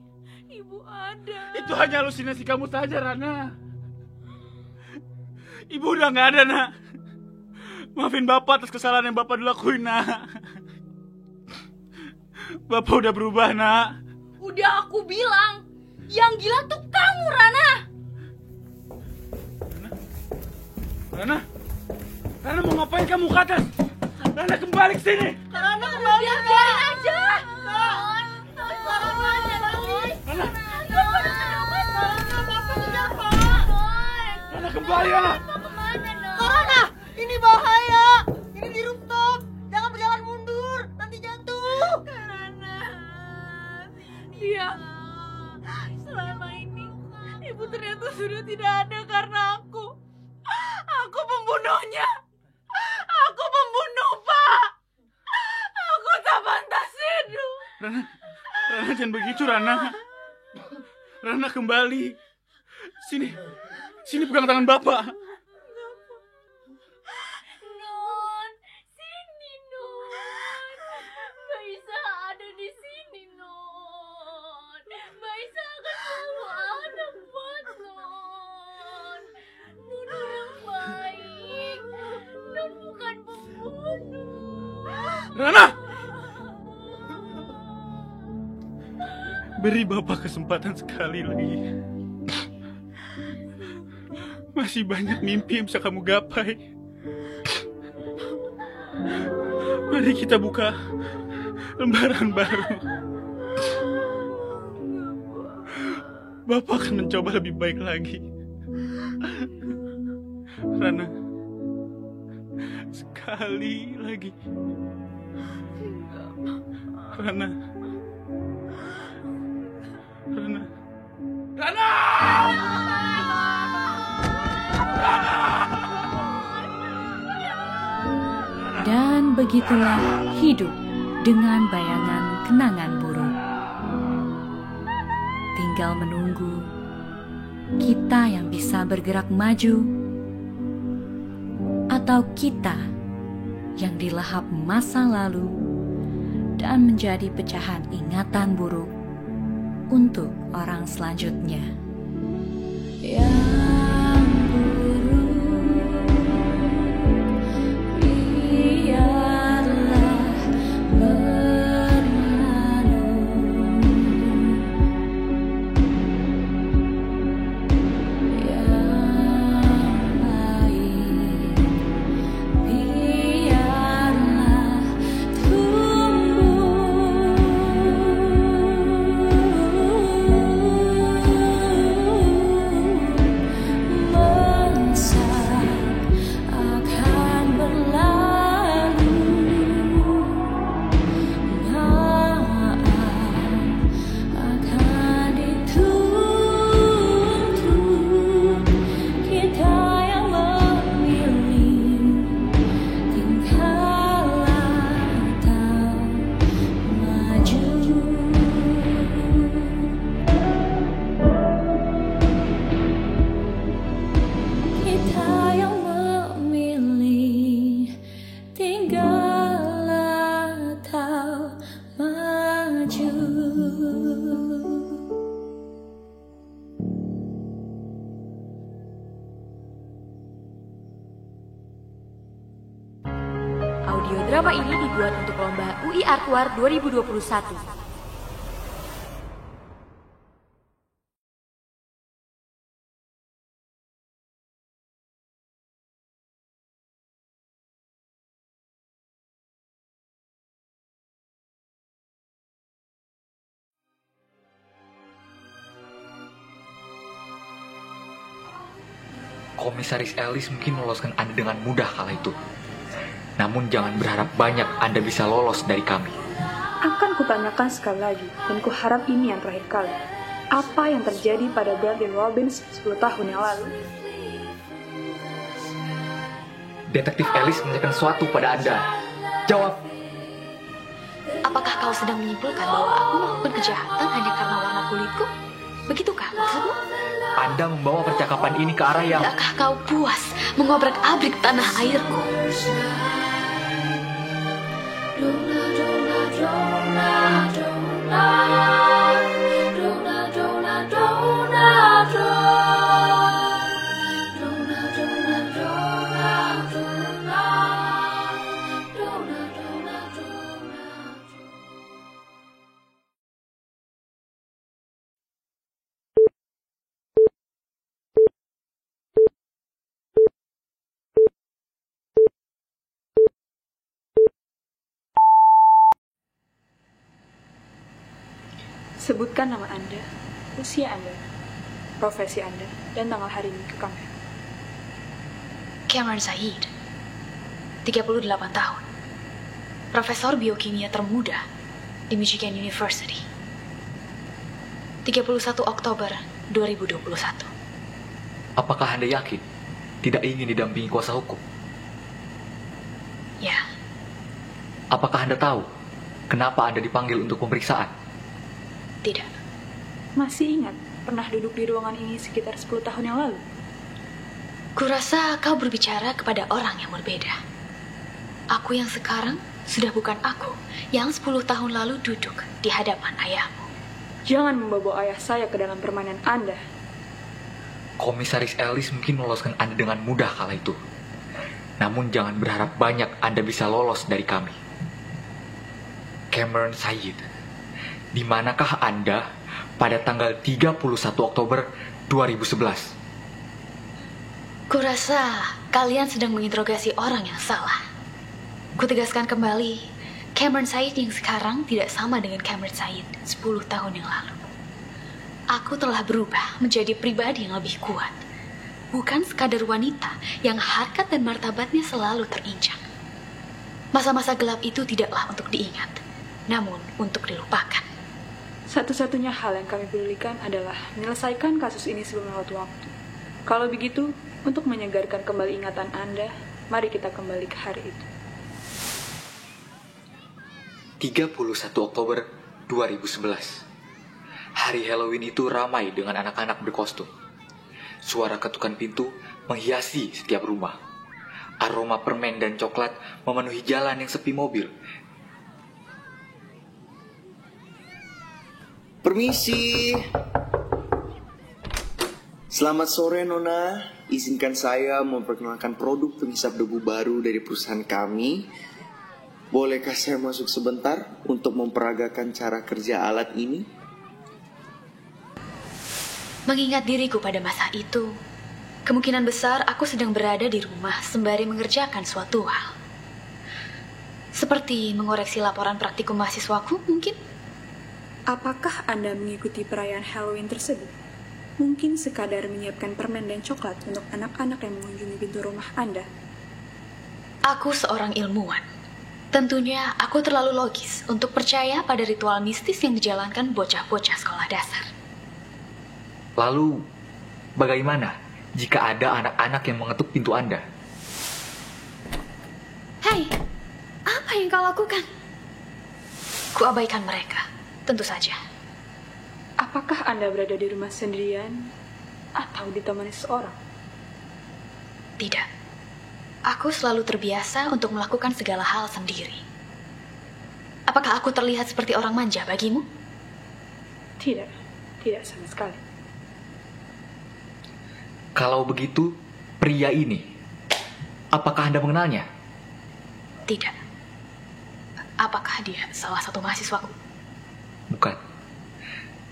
ibu ada. Itu hanya halusinasi kamu saja, Rana. Ibu udah nggak ada, Nak. Maafin Bapak atas kesalahan yang Bapak dulu lakuin, Nak. Bapak udah berubah, Nak. Udah aku bilang, yang gila tuh kamu, Rana. Rana mau ngapain kamu ke atas? Rana kembali ke sini. Rana kembali, biarin aja. Rana kembali, Rana. Karena ini bahaya. Ini di rooftop. Jangan berjalan mundur, nanti jatuh. Iya. Selama ini ibu ternyata sudah tidak ada karena aku. Aku pembunuhnya. Aku pembunuh, Pak. Aku tak pantas hidup. Rana jangan begitu, Rana. Rana kembali. Sini pegang tangan Bapak. Non, sini Non. Mbak Isa ada di sini, Non. Mbak Isa akan selalu ada Rana! Beri Bapak kesempatan sekali lagi. Masih banyak mimpi yang bisa kamu gapai. Mari kita buka lembaran baru. Bapak akan mencoba lebih baik lagi. Rana, sekali lagi. Rana. Rana. Rana! Dan begitulah hidup dengan bayangan kenangan buruk. Tinggal menunggu kita yang bisa bergerak maju, atau kita yang dilahap masa lalu dan menjadi pecahan ingatan buruk untuk orang selanjutnya. Yang buruk biarlah berlalu. Yang baik biarlah tumbuh. Masa akan berlalu, maaf akan dituntut. Kita yang memilih tinggallah atau maju. Kita yang memilih tinggal atau maju. Audio drama ini dibuat untuk lomba UI Artwar 2021. Komisaris Ellis mungkin meloloskan Anda dengan mudah kala itu. Namun jangan berharap banyak Anda bisa lolos dari kami. Akan kutanyakan sekali lagi, dan kuharap ini yang terakhir kali. Apa yang terjadi pada Bradley Robbins 10 tahun yang lalu? Detektif Ellis menanyakan sesuatu pada Anda. Jawab. Apakah kau sedang menyimpulkan bahwa aku melakukan kejahatan hanya karena warna kulitku? Begitukah maksudmu? Anda membawa percakapan ini ke arah yang... Tidakkah kau puas mengobrak-abrik tanah airku? Sebutkan nama Anda, usia Anda, profesi Anda, dan tanggal hari ini ke kamera. Cameron Said, 38 tahun, Profesor Biokimia termuda di Michigan University. 31 Oktober 2021. Apakah Anda yakin tidak ingin didampingi kuasa hukum? Ya. Apakah Anda tahu kenapa Anda dipanggil untuk pemeriksaan? Tidak. Masih ingat pernah duduk di ruangan ini sekitar 10 tahun yang lalu? Kurasa kau berbicara kepada orang yang berbeda. Aku yang sekarang sudah bukan aku yang 10 tahun lalu duduk di hadapan ayahmu. Jangan membawa ayah saya ke dalam permainan Anda. Komisaris Ellis mungkin meloloskan Anda dengan mudah kala itu. Namun jangan berharap banyak Anda bisa lolos dari kami. Cameron Said, di manakah Anda pada tanggal 31 Oktober 2011? Kurasa kalian sedang menginterogasi orang yang salah. Kutegaskan kembali, Cameron Said yang sekarang tidak sama dengan Cameron Said 10 tahun yang lalu. Aku telah berubah menjadi pribadi yang lebih kuat. Bukan sekadar wanita yang harkat dan martabatnya selalu terinjak. Masa-masa gelap itu tidaklah untuk diingat, namun untuk dilupakan. Satu-satunya hal yang kami pedulikan adalah menyelesaikan kasus ini sebelum lewat waktu. Kalau begitu, untuk menyegarkan kembali ingatan Anda, mari kita kembali ke hari itu. 31 Oktober 2011. Hari Halloween itu ramai dengan anak-anak berkostum. Suara ketukan pintu menghiasi setiap rumah. Aroma permen dan coklat memenuhi jalan yang sepi mobil. Permisi. Selamat sore Nona. Izinkan saya memperkenalkan produk penghisap debu baru dari perusahaan kami. Bolehkah saya masuk sebentar untuk memperagakan cara kerja alat ini? Mengingat diriku pada masa itu, kemungkinan besar aku sedang berada di rumah sembari mengerjakan suatu hal. Seperti mengoreksi laporan praktikum mahasiswaku mungkin. Apakah Anda mengikuti perayaan Halloween tersebut? Mungkin sekadar menyiapkan permen dan coklat untuk anak-anak yang mengunjungi pintu rumah Anda. Aku seorang ilmuwan. Tentunya aku terlalu logis untuk percaya pada ritual mistis yang dijalankan bocah-bocah sekolah dasar. Lalu, bagaimana jika ada anak-anak yang mengetuk pintu Anda? Hei, apa yang kau lakukan? Kuabaikan mereka, tentu saja. Apakah Anda berada di rumah sendirian atau ditemani seseorang? Tidak. Aku selalu terbiasa untuk melakukan segala hal sendiri. Apakah aku terlihat seperti orang manja bagimu? Tidak, tidak sama sekali. Kalau begitu, pria ini, apakah Anda mengenalnya? Tidak. Apakah dia salah satu mahasiswaku? Bukan.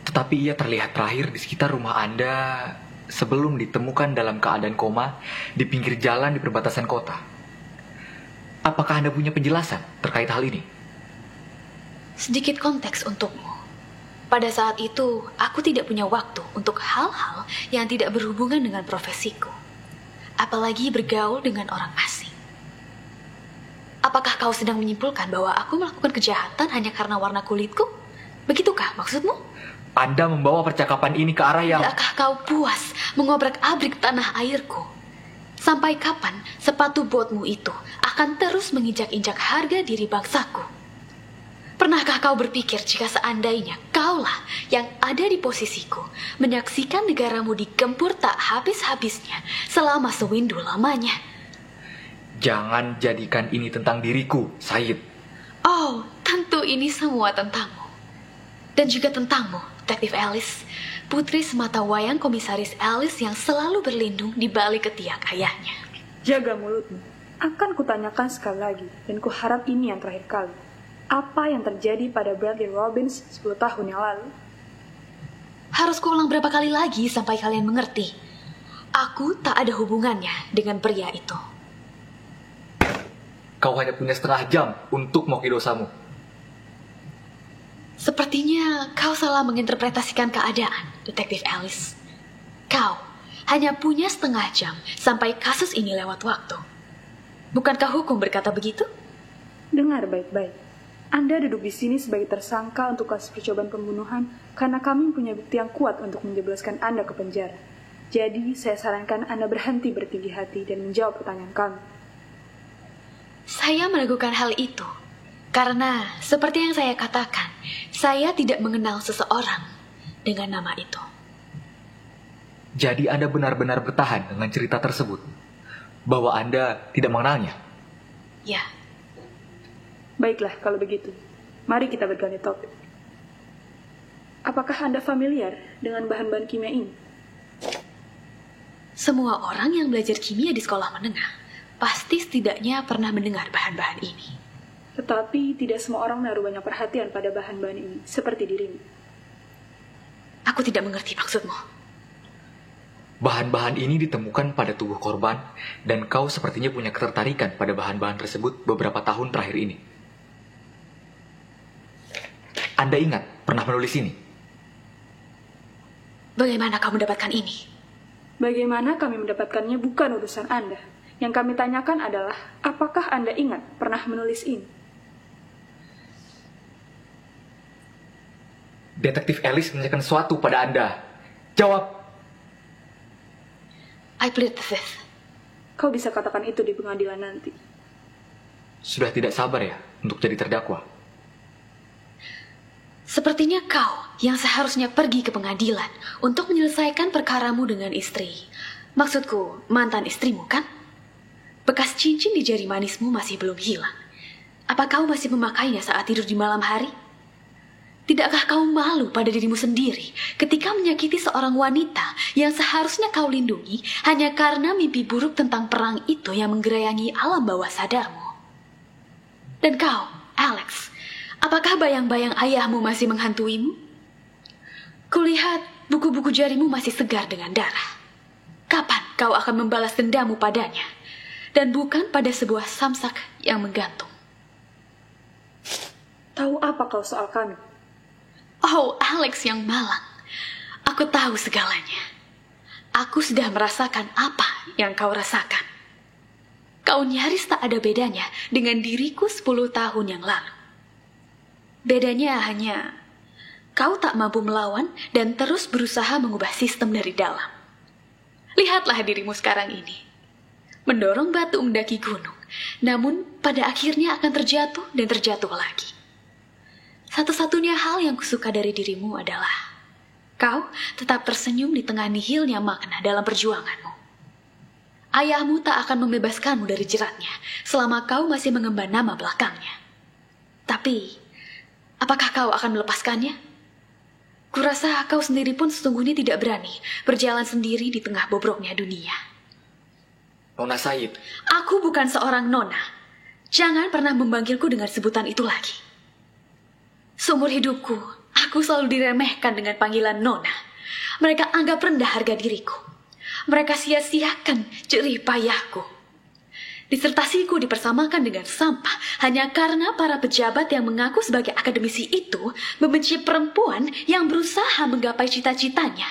Tetapi ia terlihat terakhir di sekitar rumah Anda sebelum ditemukan dalam keadaan koma di pinggir jalan di perbatasan kota. Apakah Anda punya penjelasan terkait hal ini? Sedikit konteks untukmu. Pada saat itu, aku tidak punya waktu untuk hal-hal yang tidak berhubungan dengan profesiku. Apalagi bergaul dengan orang asing. Apakah kau sedang menyimpulkan bahwa aku melakukan kejahatan hanya karena warna kulitku? Begitukah maksudmu? Anda membawa percakapan ini ke arah yang... Tidakkah kau puas mengobrak-abrik tanah airku? Sampai kapan sepatu botmu itu akan terus menginjak-injak harga diri bangsaku? Pernahkah kau berpikir jika seandainya kaulah yang ada di posisiku, menyaksikan negaramu digempur tak habis-habisnya selama sewindu lamanya? Jangan jadikan ini tentang diriku, Said. Oh, tentu ini semua tentangmu. Dan juga tentangmu, Detektif Alice, putri semata wayang komisaris Alice yang selalu berlindung di balik ketiak ayahnya. Jaga mulutmu. Akan kutanyakan sekali lagi, dan kuharap ini yang terakhir kali. Apa yang terjadi pada Bradley Robbins 10 tahun yang lalu? Harus kuulang berapa kali lagi sampai kalian mengerti? Aku tak ada hubungannya dengan pria itu. Kau hanya punya setengah jam untuk mengoki dosamu. Sepertinya kau salah menginterpretasikan keadaan, Detektif Alice. Kau hanya punya setengah jam sampai kasus ini lewat waktu. Bukankah hukum berkata begitu? Dengar baik-baik. Anda duduk di sini sebagai tersangka untuk kasus percobaan pembunuhan karena kami punya bukti yang kuat untuk menjebloskan Anda ke penjara. Jadi, saya sarankan Anda berhenti bertinggi hati dan menjawab pertanyaan kami. Saya meragukan hal itu karena, seperti yang saya katakan, saya tidak mengenal seseorang dengan nama itu. Jadi Anda benar-benar bertahan dengan cerita tersebut? Bahwa Anda tidak mengenalnya? Ya. Baiklah, kalau begitu. Mari kita berganti topik. Apakah Anda familiar dengan bahan-bahan kimia ini? Semua orang yang belajar kimia di sekolah menengah pasti setidaknya pernah mendengar bahan-bahan ini. Tetapi tidak semua orang menaruh banyak perhatian pada bahan-bahan ini, seperti dirimu. Aku tidak mengerti maksudmu. Bahan-bahan ini ditemukan pada tubuh korban, dan kau sepertinya punya ketertarikan pada bahan-bahan tersebut beberapa tahun terakhir ini. Anda ingat pernah menulis ini? Bagaimana kau mendapatkan ini? Bagaimana kami mendapatkannya bukan urusan Anda. Yang kami tanyakan adalah, apakah Anda ingat pernah menulis ini? Detektif Alice menanyakan sesuatu pada Anda. Jawab. I plead the fifth. Kau bisa katakan itu di pengadilan nanti. Sudah tidak sabar ya untuk jadi terdakwa? Sepertinya kau yang seharusnya pergi ke pengadilan untuk menyelesaikan perkaramu dengan istri. Maksudku, mantan istrimu kan? Bekas cincin di jari manismu masih belum hilang. Apa kau masih memakainya saat tidur di malam hari? Tidakkah kau malu pada dirimu sendiri ketika menyakiti seorang wanita yang seharusnya kau lindungi hanya karena mimpi buruk tentang perang itu yang menggerayangi alam bawah sadarmu? Dan kau, Alex, apakah bayang-bayang ayahmu masih menghantuimu? Kulihat buku-buku jarimu masih segar dengan darah. Kapan kau akan membalas dendammu padanya? Dan bukan pada sebuah samsak yang menggantung. Tahu apa kau soal kami? Oh, Alex yang malang. Aku tahu segalanya. Aku sudah merasakan apa yang kau rasakan. Kau nyaris tak ada bedanya dengan diriku 10 tahun yang lalu. Bedanya hanya kau tak mampu melawan dan terus berusaha mengubah sistem dari dalam. Lihatlah dirimu sekarang ini. Mendorong batu mendaki gunung, namun pada akhirnya akan terjatuh dan terjatuh lagi. Satu-satunya hal yang kusuka dari dirimu adalah kau tetap tersenyum di tengah nihilnya makna dalam perjuanganmu. Ayahmu tak akan membebaskanmu dari jeratnya selama kau masih mengemban nama belakangnya. Tapi, apakah kau akan melepaskannya? Kurasa kau sendiri pun sesungguhnya tidak berani berjalan sendiri di tengah bobroknya dunia. Nona Said. Aku bukan seorang nona. Jangan pernah memanggilku dengan sebutan itu lagi. Seumur hidupku, aku selalu diremehkan dengan panggilan nona. Mereka anggap rendah harga diriku. Mereka sia-siakan jerih payahku. Disertasiku dipersamakan dengan sampah hanya karena para pejabat yang mengaku sebagai akademisi itu membenci perempuan yang berusaha menggapai cita-citanya.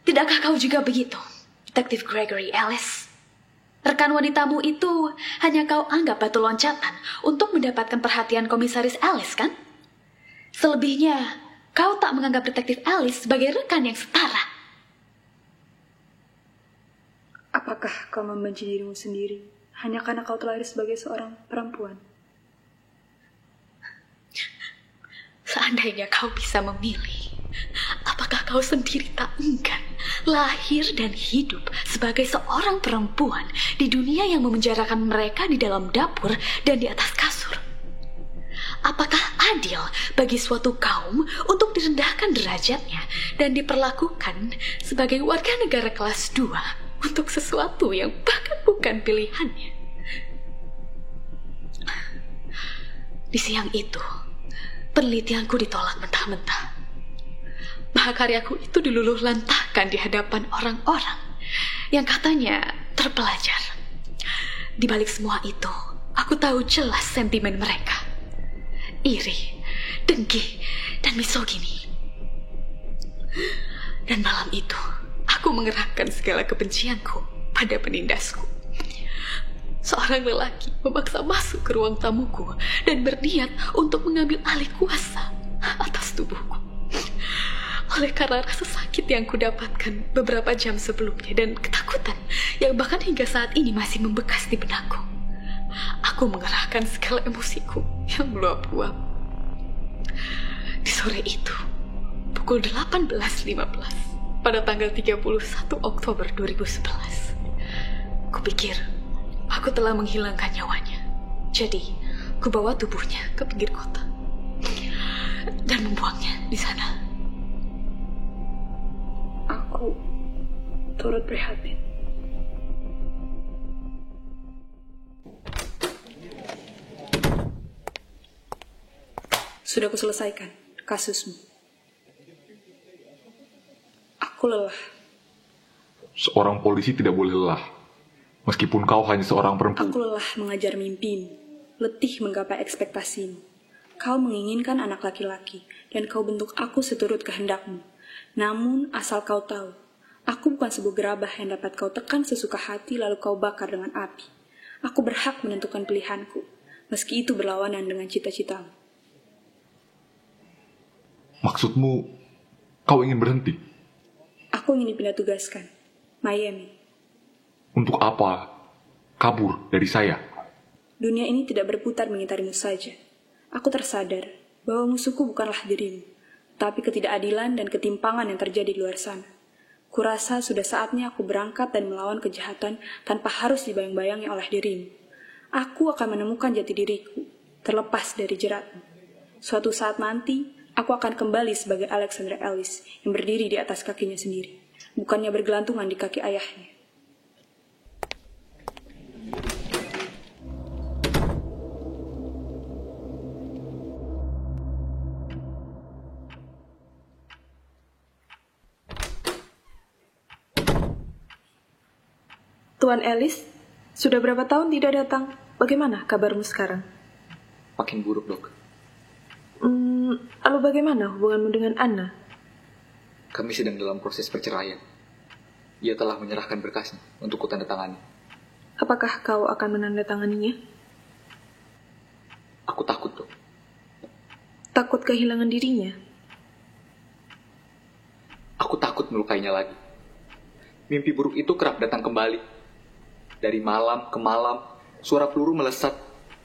Tidakkah kau juga begitu, Detektif Gregory Ellis? Rekan wanitamu itu hanya kau anggap batu loncatan untuk mendapatkan perhatian Komisaris Ellis, kan? Selebihnya, kau tak menganggap Detektif Ellis sebagai rekan yang setara. Apakah kau membenci dirimu sendiri hanya karena kau terlahir sebagai seorang perempuan? Seandainya kau bisa memilih, apakah kau sendiri tak enggan lahir dan hidup sebagai seorang perempuan di dunia yang memenjarakan mereka di dalam dapur dan di atas kasur? Apakah adil bagi suatu kaum untuk direndahkan derajatnya dan diperlakukan sebagai warga negara kelas 2 untuk sesuatu yang bahkan bukan pilihannya? Di siang itu, penelitianku ditolak mentah-mentah. Mahakaryaku itu diluluh lantahkan di hadapan orang-orang yang katanya terpelajar. Di balik semua itu, aku tahu jelas sentimen mereka. Iri, dengki, dan misogini. Dan malam itu, aku mengerahkan segala kebencianku pada penindasku. Seorang lelaki memaksa masuk ke ruang tamuku dan berniat untuk mengambil alih kuasa atas tubuhku. Oleh karena rasa sakit yang kudapatkan beberapa jam sebelumnya dan ketakutan yang bahkan hingga saat ini masih membekas di benakku, aku mengerahkan segala emosiku yang meluap-luap. Di sore itu, pukul 18.15 pada tanggal 31 Oktober 2011, kupikir aku telah menghilangkan nyawanya. Jadi, kubawa tubuhnya ke pinggir kota dan membuangnya di sana. Aku turut prihatin. Sudah kuselesaikan kasusmu. Aku lelah. Seorang polisi tidak boleh lelah. Meskipun kau hanya seorang perempuan. Aku lelah mengajar mimpimu, letih menggapai ekspektasimu. Kau menginginkan anak laki-laki, dan kau bentuk aku seturut kehendakmu. Namun, asal kau tahu, aku bukan sebuah gerabah yang dapat kau tekan sesuka hati lalu kau bakar dengan api. Aku berhak menentukan pilihanku, meski itu berlawanan dengan cita-citamu. Maksudmu, kau ingin berhenti? Aku ingin dipindah tugaskan. Miami. Untuk apa? Kabur dari saya? Dunia ini tidak berputar mengitarimu saja. Aku tersadar bahwa musuhku bukanlah dirimu, tapi ketidakadilan dan ketimpangan yang terjadi di luar sana. Kurasa sudah saatnya aku berangkat dan melawan kejahatan tanpa harus dibayang-bayangi oleh dirimu. Aku akan menemukan jati diriku, terlepas dari jeratmu. Suatu saat nanti, aku akan kembali sebagai Alexander Ellis yang berdiri di atas kakinya sendiri, bukannya bergelantungan di kaki ayahnya. Tuan Ellis, sudah berapa tahun tidak datang? Bagaimana kabarmu sekarang? Makin buruk, Dok. Lalu bagaimana hubunganmu dengan Anna? Kami sedang dalam proses perceraian. Ia telah menyerahkan berkasnya untuk kutandatangani. Apakah kau akan menandatanganinya? Aku takut, Dok. Takut kehilangan dirinya? Aku takut melukainya lagi. Mimpi buruk itu kerap datang kembali. Dari malam ke malam, suara peluru melesat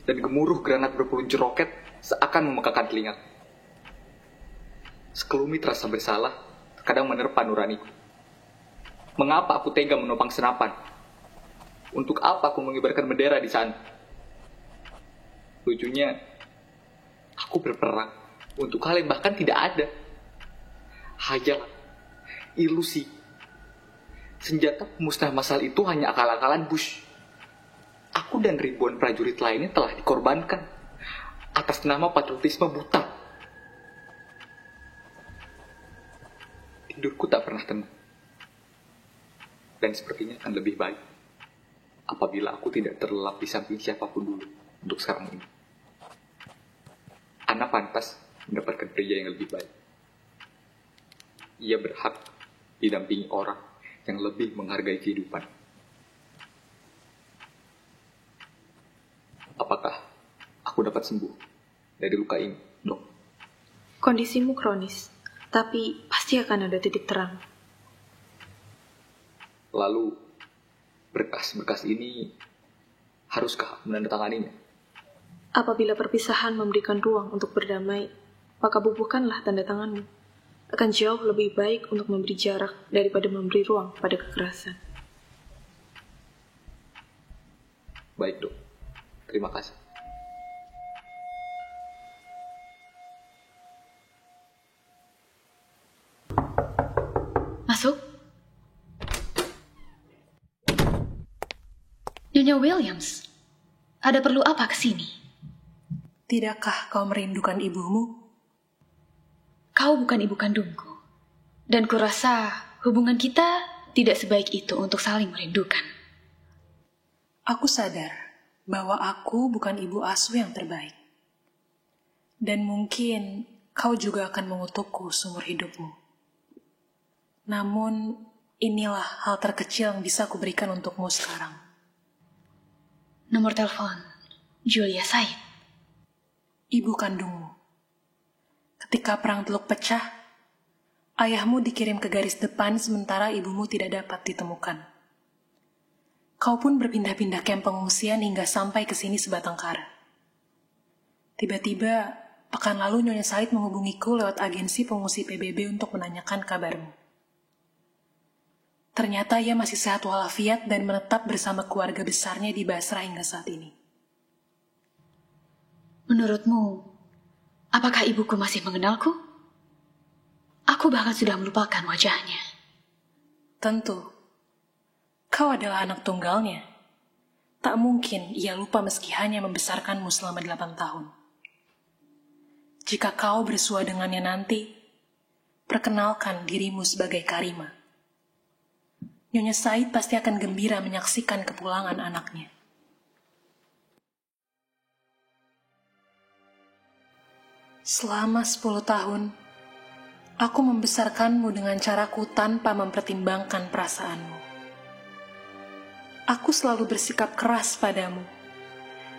dan gemuruh granat berpeluncur roket seakan memekakan telinga. Sekelumit rasa bersalah kadang menerpa nuraniku. Mengapa aku tega menopang senapan? Untuk apa aku mengibarkan bendera di sana? Lucunya, aku berperang untuk hal yang bahkan tidak ada. Hayal, ilusi. Senjata pemusnah massal itu hanya akal-akalan Bush. Aku dan ribuan prajurit lainnya telah dikorbankan atas nama patriotisme buta. Tidurku tak pernah tenang. Dan sepertinya akan lebih baik apabila aku tidak terlelap di samping siapapun dulu untuk sekarang ini. Ana pantas mendapatkan pria yang lebih baik. Ia berhak didampingi orang yang lebih menghargai kehidupan. Apakah aku dapat sembuh dari luka ini, Dok? Kondisimu kronis, tapi pasti akan ada titik terang. Lalu, berkas-berkas ini haruskah menandatanganinya? Apabila perpisahan memberikan ruang untuk berdamai, maka bubuhkanlah tanda tanganmu. Akan jauh lebih baik untuk memberi jarak daripada memberi ruang pada kekerasan. Baik, Dok. Terima kasih. Masuk. Nyonya Williams, ada perlu apa ke sini? Tidakkah kau merindukan ibumu? Kau bukan ibu kandungku. Dan kurasa hubungan kita tidak sebaik itu untuk saling merindukan. Aku sadar bahwa aku bukan ibu asuh yang terbaik. Dan mungkin kau juga akan mengutukku seumur hidupmu. Namun, inilah hal terkecil yang bisa kuberikan untukmu sekarang. Nomor telepon Julia Said. Ibu kandungmu. Ketika perang Teluk pecah, ayahmu dikirim ke garis depan sementara ibumu tidak dapat ditemukan. Kau pun berpindah-pindah kamp pengungsian hingga sampai ke sini sebatang kara. Tiba-tiba, pekan lalu Nyonya Said menghubungiku lewat agensi pengungsi PBB untuk menanyakan kabarmu. Ternyata ia masih sehat walafiat dan menetap bersama keluarga besarnya di Basra hingga saat ini. Menurutmu, apakah ibuku masih mengenalku? Aku bahkan sudah melupakan wajahnya. Tentu. Kau adalah anak tunggalnya. Tak mungkin ia lupa meski hanya membesarkanmu selama 8 tahun. Jika kau bersua dengannya nanti, perkenalkan dirimu sebagai Karima. Nyonya Said pasti akan gembira menyaksikan kepulangan anaknya. Selama 10 tahun, aku membesarkanmu dengan caraku tanpa mempertimbangkan perasaanmu. Aku selalu bersikap keras padamu,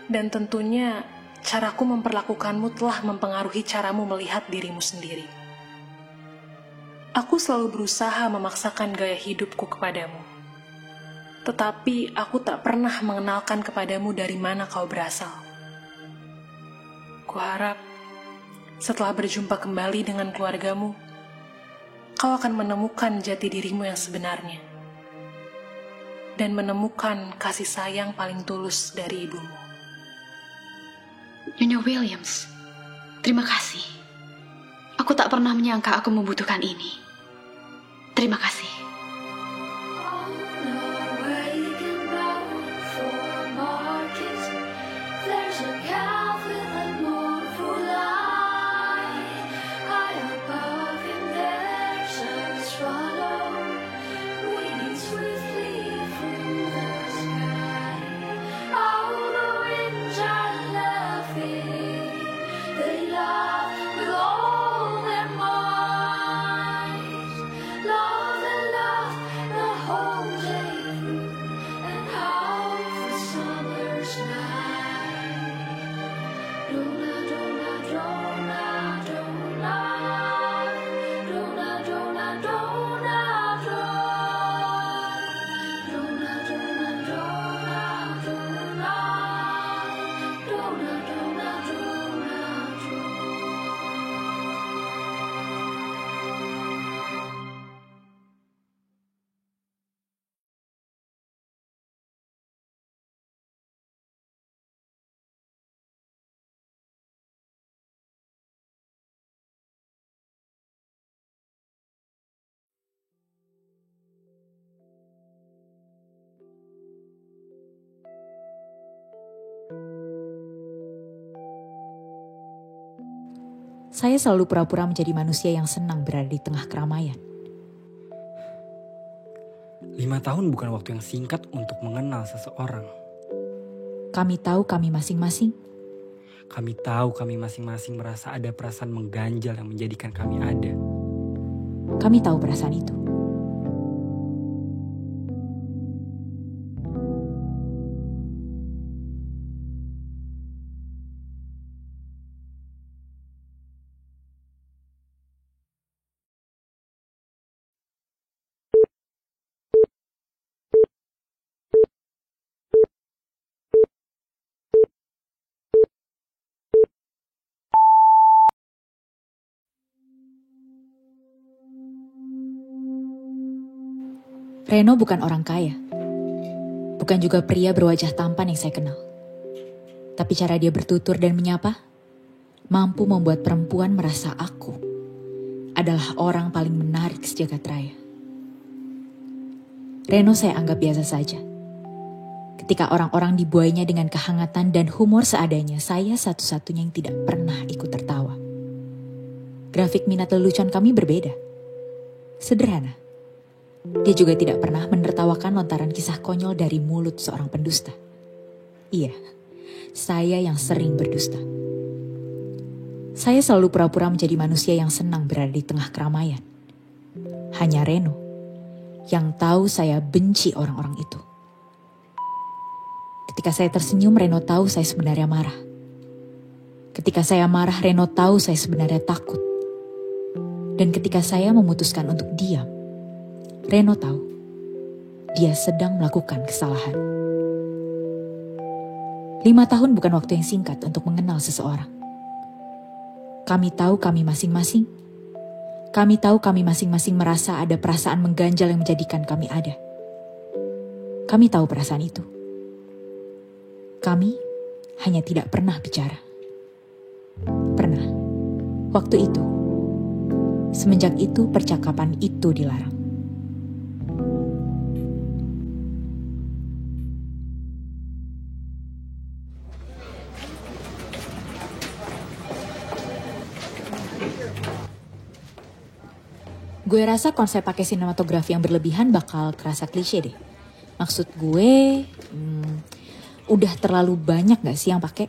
dan tentunya caraku memperlakukanmu telah mempengaruhi caramu melihat dirimu sendiri. Aku selalu berusaha memaksakan gaya hidupku kepadamu. Tetapi aku tak pernah mengenalkan kepadamu dari mana kau berasal. Kuharap, setelah berjumpa kembali dengan keluargamu, kau akan menemukan jati dirimu yang sebenarnya. Dan menemukan kasih sayang paling tulus dari ibumu. Nyonya Williams, terima kasih. Aku tak pernah menyangka aku membutuhkan ini. Terima kasih. Saya selalu pura-pura menjadi manusia yang senang berada di tengah keramaian. 5 tahun bukan waktu yang singkat untuk mengenal seseorang. Kami tahu kami masing-masing. Kami tahu kami masing-masing merasa ada perasaan mengganjal yang menjadikan kami ada. Kami tahu perasaan itu. Reno bukan orang kaya. Bukan juga pria berwajah tampan yang saya kenal. Tapi cara dia bertutur dan menyapa, mampu membuat perempuan merasa aku adalah orang paling menarik sejagat raya. Reno saya anggap biasa saja. Ketika orang-orang dibuainya dengan kehangatan dan humor seadanya, saya satu-satunya yang tidak pernah ikut tertawa. Grafik minat lelucon kami berbeda. Sederhana. Dia juga tidak pernah menertawakan lontaran kisah konyol dari mulut seorang pendusta. Iya, saya yang sering berdusta. Saya selalu pura-pura menjadi manusia yang senang berada di tengah keramaian. Hanya Reno yang tahu saya benci orang-orang itu. Ketika saya tersenyum, Reno tahu saya sebenarnya marah. Ketika saya marah, Reno tahu saya sebenarnya takut. Dan ketika saya memutuskan untuk diam, Reno tahu dia sedang melakukan kesalahan. 5 tahun bukan waktu yang singkat untuk mengenal seseorang. Kami tahu kami masing-masing. Kami tahu kami masing-masing merasa ada perasaan mengganjal yang menjadikan kami ada. Kami tahu perasaan itu. Kami hanya tidak pernah bicara. Pernah. Waktu itu. Semenjak itu percakapan itu dilarang. Gue rasa konsep pakai sinematografi yang berlebihan bakal kerasa klise deh. Maksud gue, udah terlalu banyak gak sih yang pakai?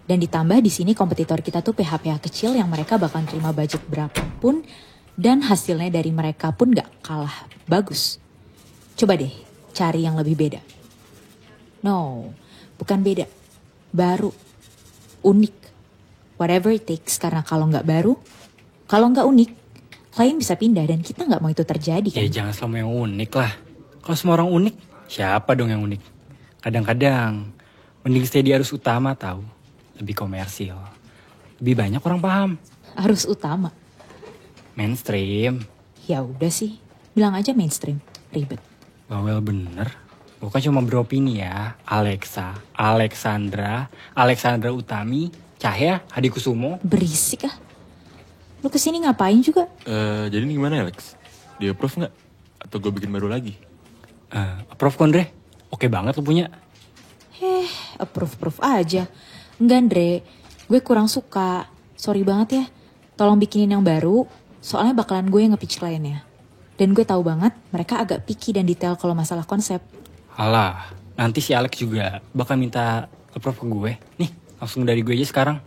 Dan ditambah di sini kompetitor kita tuh PH-PH kecil yang mereka bakal terima budget berapapun dan hasilnya dari mereka pun gak kalah bagus. Coba deh cari yang lebih beda. No, bukan beda. Baru, unik. Whatever it takes, karena kalau gak baru, kalau gak unik, klien bisa pindah dan kita gak mau itu terjadi kan? Ya jangan semua yang unik lah. Kalau semua orang unik, siapa dong yang unik? Kadang-kadang, mending stay di arus utama tahu. Lebih komersil. Lebih banyak orang paham. Arus utama? Mainstream. Ya udah sih, bilang aja mainstream. Ribet. Bawel bener. Bukan cuma beropini ya. Alexa, Alexandra Utami, Cahya, Hadikusumo. Berisik ah. Lu kesini ngapain juga? Jadi ini gimana Alex? Dia approve gak? Atau gue bikin baru lagi? Approve Kondre. Oke banget lu punya. Approve aja. Enggak Andre, gue kurang suka. Sorry banget ya. Tolong bikinin yang baru, soalnya bakalan gue yang nge-pitch kliennya. Dan gue tahu banget mereka agak picky dan detail kalau masalah konsep. Alah, nanti si Alex juga bakal minta approve ke gue. Nih, langsung dari gue aja sekarang.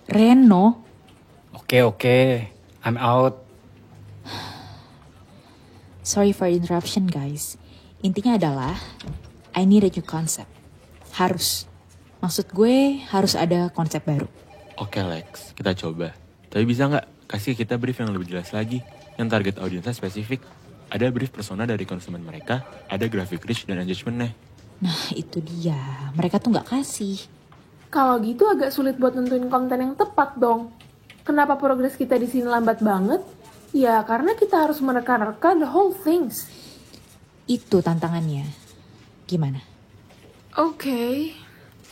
Reno. Oke, I'm out. Sorry for interruption guys. Intinya adalah, I need a new concept. Harus. Maksud gue harus ada konsep baru. Oke Lex, kita coba. Tapi bisa gak kasih kita brief yang lebih jelas lagi? Yang target audiensnya spesifik. Ada brief persona dari konsumen mereka, ada graphic reach dan engagementnya. Nah itu dia, mereka tuh gak kasih. Kalau gitu agak sulit buat nentuin konten yang tepat dong. Kenapa progres kita di sini lambat banget? Ya karena kita harus menerka-nerka the whole things. Itu tantangannya. Gimana? Okay,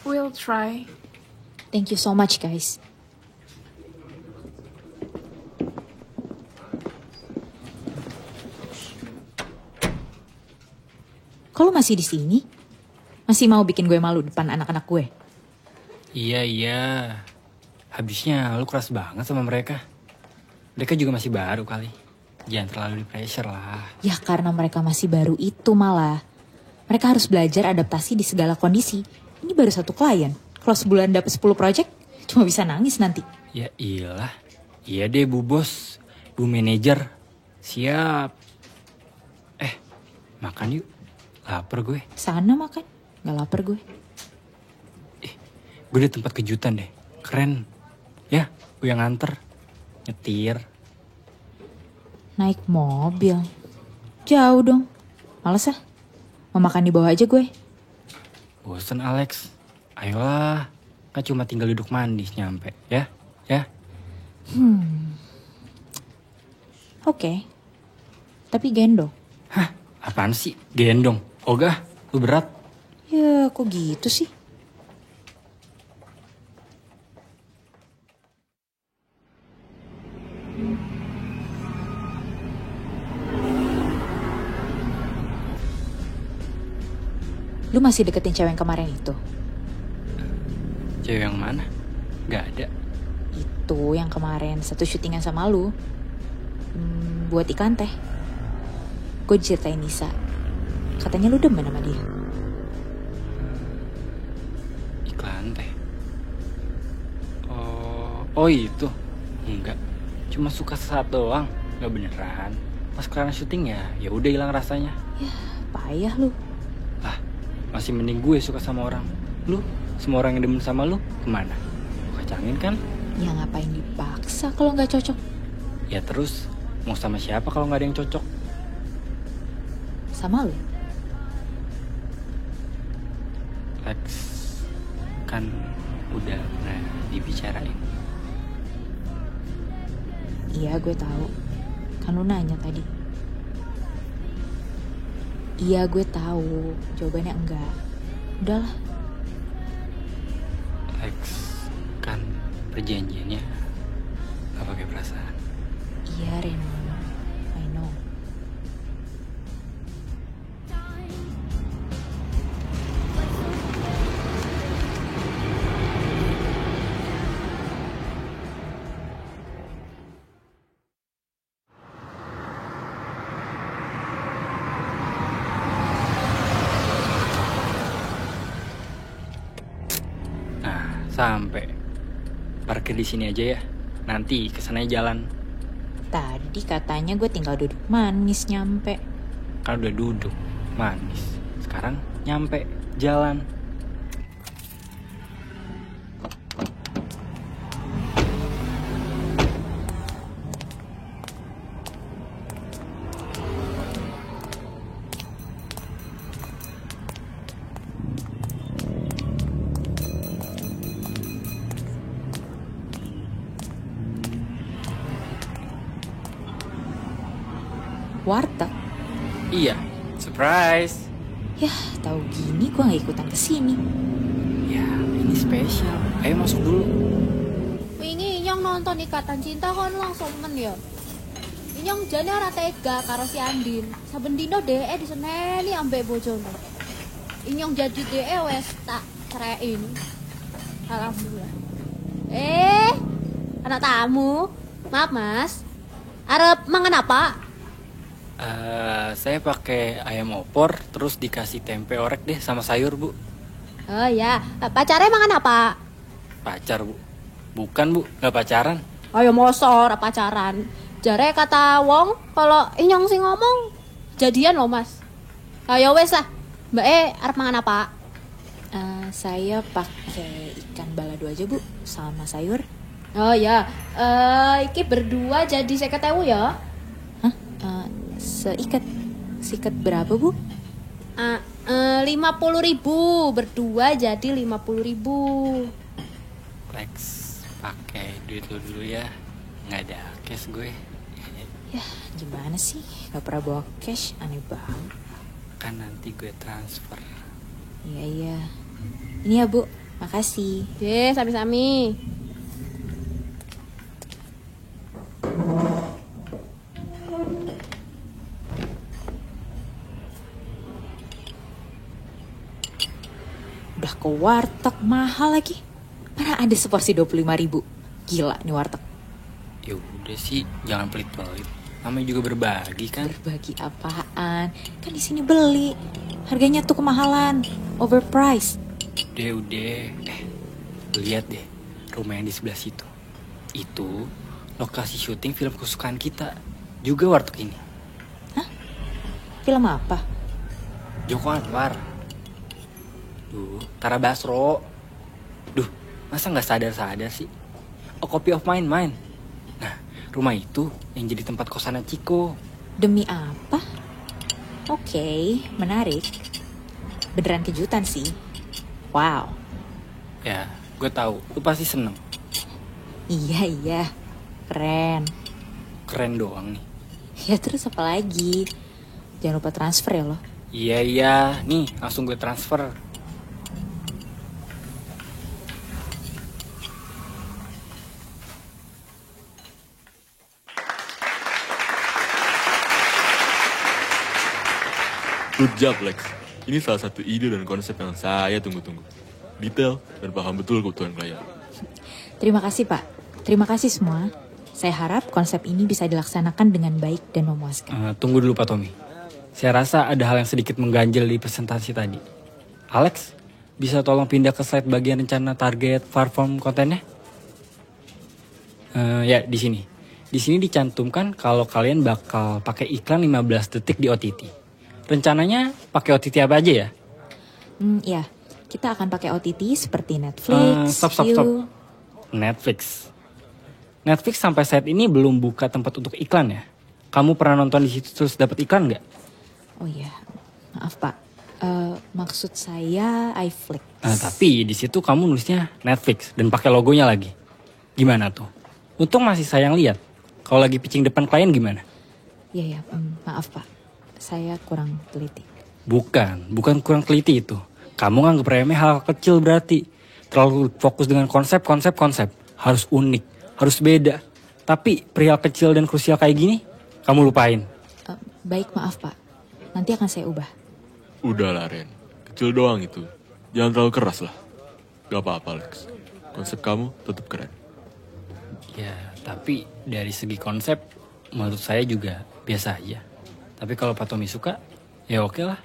we'll try. Thank you so much guys. Kok lu masih di sini? Masih mau bikin gue malu depan anak-anak gue? Iya. Habisnya lu keras banget sama mereka. Mereka juga masih baru kali. Jangan terlalu di pressure lah. Ya karena mereka masih baru itu malah. Mereka harus belajar adaptasi di segala kondisi. Ini baru satu klien. Kalau sebulan dapat 10 project, cuma bisa nangis nanti. Ya iyalah. Iya deh Bu Bos, Bu Manager. Siap. Makan yuk. Lapar gue. Sana makan. Gak lapar gue. Gue di tempat kejutan deh. Keren. Ya, gue yang nganter. Nyetir. Naik mobil. Jauh dong. Males ah. Mau makan di bawah aja gue. Bosen Alex. Ayolah. Kan cuma tinggal duduk mandi nyampe. Ya. Oke. Tapi gendong. Hah? Apaan sih? Gendong? Ogah, lu berat. Ya kok gitu sih? Lu masih deketin cewek yang kemarin itu? Cewek yang mana? Gak ada. Itu yang kemarin satu syutingan sama lu. Buat iklan teh. Gue ceritain Nisa. Katanya lu demen sama dia. Iklan teh? Oh itu? Enggak. Cuma suka sesaat doang. Gak beneran. Pas karena syuting ya udah hilang rasanya. Ya payah lu. Masih mending gue suka sama orang. Lu, semua orang yang demen sama lu, kemana? Lu kacangin kan? Ya ngapain dipaksa kalau nggak cocok? Ya terus, mau sama siapa kalau nggak ada yang cocok? Sama lu? Lex, kan udah pernah dibicarain. Iya gue tahu. Kan lu nanya tadi. Iya gue tahu, jawabannya enggak. Udahlah. Lex, kan perjanjiannya gak pakai perasaan. Iya Reno, I know. Sampai. Parkir di sini aja ya. Nanti kesananya jalan. Tadi katanya gue tinggal duduk manis nyampe. Kan udah duduk manis. Sekarang nyampe jalan. Warteg? Iya, surprise. Yah, tahu gini gue gak ikutan kesini. Ya, ini spesial. Ayo masuk dulu. Wingi Inyong nonton Ikatan Cinta kon langsung men ya. Inyong jane ora tega karo si Andin. Saben dino dhek diseneni ambek bojone. Inyong jadi dhek wes tak cerein. Alhamdulillah. Anak tamu. Maaf, Mas. Arep mangan apa? Saya pakai ayam opor, terus dikasih tempe orek deh sama sayur, Bu. Oh ya, pacarnya mangan apa? Pacar, Bu. Bukan, Bu, nggak pacaran. Ayo mosor pacaran. Jare kata wong kalau Inyong sing ngomong jadian loh, Mas. Ayo wes lah. Mbak arep mangan apa? Saya pakai ikan balado aja, Bu, sama sayur. Oh ya, iki berdua jadi 50.000 ya? Seikat berapa, Bu? 50.000 berdua jadi 50.000. Lex, pakai duit lu dulu ya. Nggak ada cash gue. Ya, gimana sih? Gak pernah bawa cash, aneh banget. Kan nanti gue transfer. Iya. Ini ya, Bu. Makasih. Sami-sami. Udah ke warteg mahal lagi. Mana ada seporsi 25.000. Gila nih warteg. Ya udah sih, jangan pelit-pelit. Namanya juga berbagi kan. Berbagi apaan? Kan di sini beli. Harganya tuh kemahalan, overpriced. Udah. Lihat deh, rumah yang di sebelah situ. Itu lokasi syuting film kesukaan kita. Juga warteg ini. Hah? Film apa? Joko Anwar. Tara Basro. Masa nggak sadar sih? A Copy of Mine. Nah, rumah itu yang jadi tempat kosannya Ciko. Demi apa? Oke, menarik. Beneran kejutan sih. Wow. Ya, gue tahu. Lu pasti seneng. Iya. Keren. Keren doang nih. Ya terus apa lagi? Jangan lupa transfer ya lo. Iya. Nih, langsung gue transfer. Good job, Lex. Ini salah satu ide dan konsep yang saya tunggu-tunggu. Detail dan paham betul kebutuhan klien. Terima kasih, Pak. Terima kasih semua. Saya harap konsep ini bisa dilaksanakan dengan baik dan memuaskan. Tunggu dulu, Pak Tommy. Saya rasa ada hal yang sedikit mengganjal di presentasi tadi. Alex, bisa tolong pindah ke slide bagian rencana target platform kontennya? Ya, di sini. Di sini dicantumkan kalau kalian bakal pakai iklan 15 detik di OTT. Rencananya pakai OTT apa aja ya? Ya, kita akan pakai OTT seperti Netflix, Stop. Netflix sampai saat ini belum buka tempat untuk iklan ya? Kamu pernah nonton di situ terus dapat iklan nggak? Oh iya, maaf Pak. Maksud saya iFlix. Tapi di situ kamu nulisnya Netflix dan pakai logonya lagi. Gimana tuh? Untung masih sayang lihat. Kalau lagi pitching depan klien gimana? Iya, maaf Pak. Saya kurang teliti. Bukan kurang teliti itu. Kamu nganggep remeh hal kecil berarti. Terlalu fokus dengan konsep. Harus unik, harus beda. Tapi perihal kecil dan krusial kayak gini, kamu lupain. Baik, maaf Pak. Nanti akan saya ubah. Udahlah, Ren. Kecil doang itu. Jangan terlalu keras lah. Gak apa-apa, Lex. Konsep kamu tetap keren. Ya, tapi dari segi konsep, menurut saya juga biasa aja. Tapi kalau Pak Tommy suka, ya oke lah.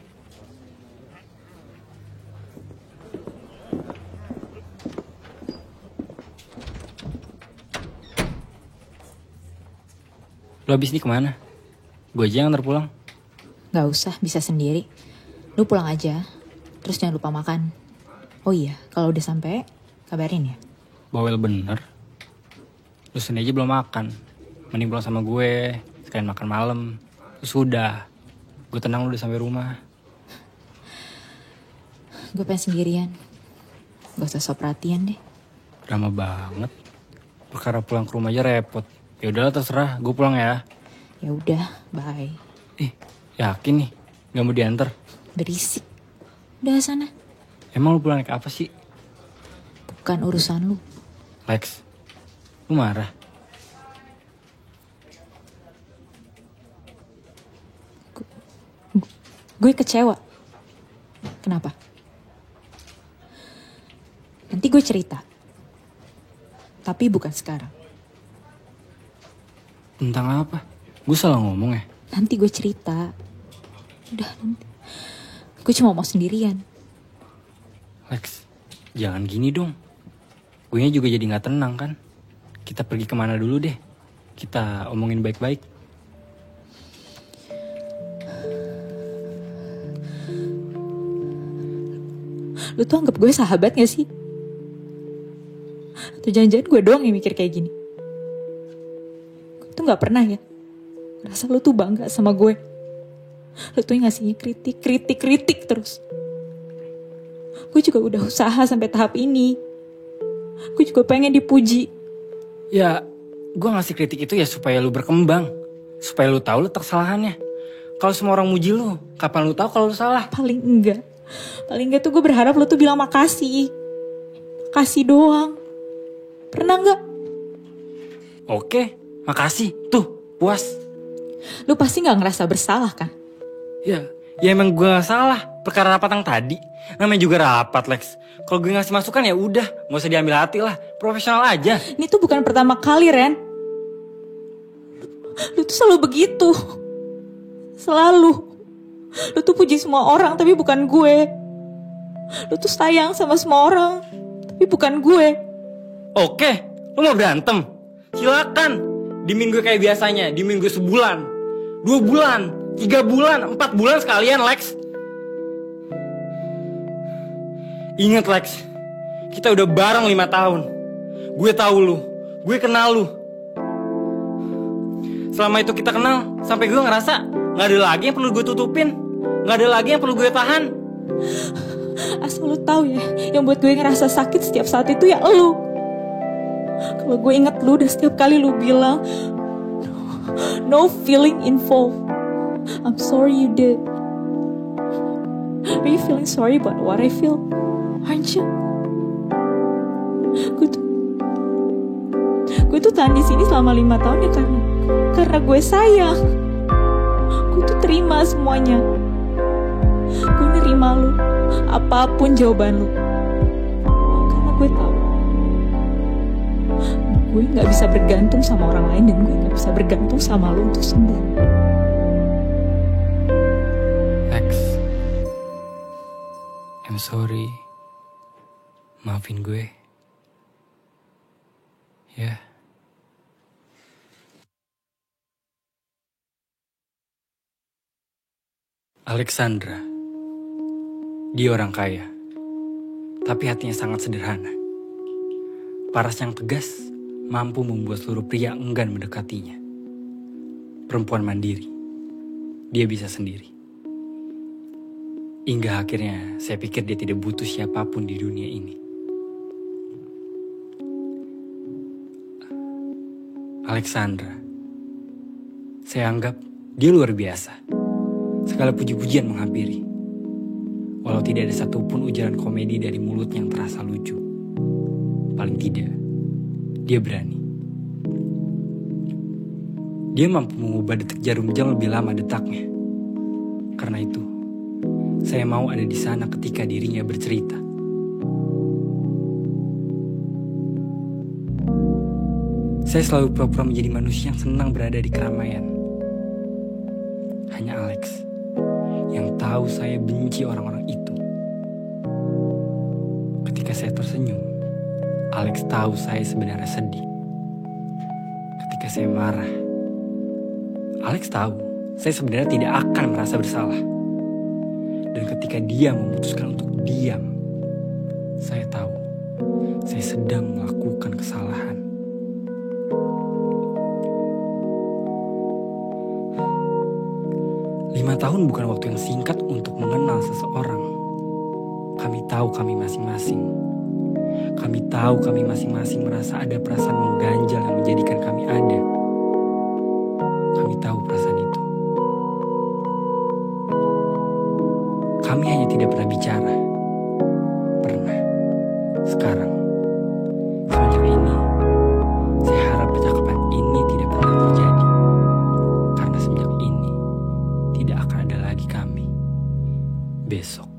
Lo abis ini kemana? Gue aja yang antar pulang. Gak usah, bisa sendiri. Lu pulang aja, terus jangan lupa makan. Oh iya, kalau udah sampai kabarin ya. Bawel bener. Lu sini aja belum makan. Mending pulang sama gue, sekalian makan malam. Terus udah, gue tenang lu udah sampai rumah. Gue pengen sendirian. Gak usah sok perhatian deh. Drama banget. Perkara pulang ke rumah aja repot. Ya udahlah terserah, gue pulang ya. Ya udah, bye. Yakin nih, gak mau diantar? Berisik. Udah sana. Emang lu pulang naik apa sih? Bukan urusan lu. Lex, lu marah? Gue kecewa. Kenapa? Nanti gue cerita. Tapi bukan sekarang. Tentang apa? Gue salah ngomong ya? Nanti gue cerita. Udah nanti. Gue cuma mau sendirian. Lex, jangan gini dong. Gue juga jadi gak tenang kan. Kita pergi kemana dulu deh. Kita omongin baik-baik. Lu tuh anggap gue sahabat gak sih? Atau jangan-jangan gue doang yang mikir kayak gini? Gue tuh gak pernah ya rasa lu tuh bangga sama gue. Lu tuh yang ngasihnya kritik terus. Gue juga udah usaha sampai tahap ini. Gue juga pengen dipuji. Ya, gue ngasih kritik itu ya supaya lu berkembang. Supaya lu tahu letak kesalahannya. Kalau semua orang muji lu, kapan lu tahu kalau lu salah? Paling enggak tuh gue berharap lu tuh bilang makasih. Makasih doang. Pernah gak? Oke, makasih. Tuh, puas. Lu pasti gak ngerasa bersalah kan? Ya emang gue gak salah. Perkara rapat yang tadi. Namanya juga rapat, Lex. Kalau gue ngasih masukan ya udah, gak usah diambil hati lah. Profesional aja. Ini tuh bukan pertama kali, Ren. Lu tuh selalu begitu. Selalu. Lu tuh puji semua orang tapi bukan gue. Lu tuh sayang sama semua orang tapi bukan gue. Oke, lu mau berantem? Silakan. Dimin gue kayak biasanya, dimin gue sebulan, 2 bulan, 3 bulan, 4 bulan sekalian, Lex. Ingat, Lex, kita udah bareng 5 tahun. Gue tahu lu, gue kenal lu. Selama itu kita kenal, sampai gue ngerasa gak ada lagi yang perlu gue tutupin, gak ada lagi yang perlu gue tahan. Asal lu tahu ya, yang buat gue ngerasa sakit setiap saat itu ya elu. Kalau gue inget lu dan setiap kali lu bilang no feeling involved. I'm sorry you did. Are you feeling sorry about what I feel? Aren't you? Gue tuh tahan di sini selama 5 tahun ya karena gue sayang. Gue tuh terima semuanya. Gue nerima lu, apapun jawaban lu. Karena gue tahu gue gak bisa bergantung sama orang lain dan gue gak bisa bergantung sama lu untuk sembuh. Lex, I'm sorry. Maafin gue. Ya. Alexandra. Dia orang kaya. Tapi hatinya sangat sederhana. Paras yang tegas mampu membuat seluruh pria enggan mendekatinya. Perempuan mandiri. Dia bisa sendiri. Hingga akhirnya saya pikir dia tidak butuh siapapun di dunia ini. Alexandra. Saya anggap dia luar biasa. Segala puji-pujian menghampiri. Walau tidak ada satupun ujaran komedi dari mulut yang terasa lucu. Paling tidak, dia berani. Dia mampu mengubah detik jarum jam lebih lama detaknya. Karena itu, saya mau ada di sana ketika dirinya bercerita. Saya selalu pura-pura menjadi manusia yang senang berada di keramaian. Hanya Alex yang tahu saya benci orang-orang itu. Ketika saya tersenyum, Alex tahu saya sebenarnya sedih. Ketika saya marah, Alex tahu, saya sebenarnya tidak akan merasa bersalah. Dan ketika dia memutuskan untuk diam, saya tahu saya sedang melakukan kesalahan. Lima tahun bukan waktu yang singkat untuk mengenal seseorang. Kami tahu kami masing-masing. Kami tahu kami masing-masing merasa ada perasaan mengganjal yang menjadikan kami ada. Kami tahu perasaan itu. Kami hanya tidak pernah bicara. Pernah. Sekarang. Semenjak ini, saya harap percakapan ini tidak pernah terjadi. Karena semenjak ini, tidak akan ada lagi kami. Besok.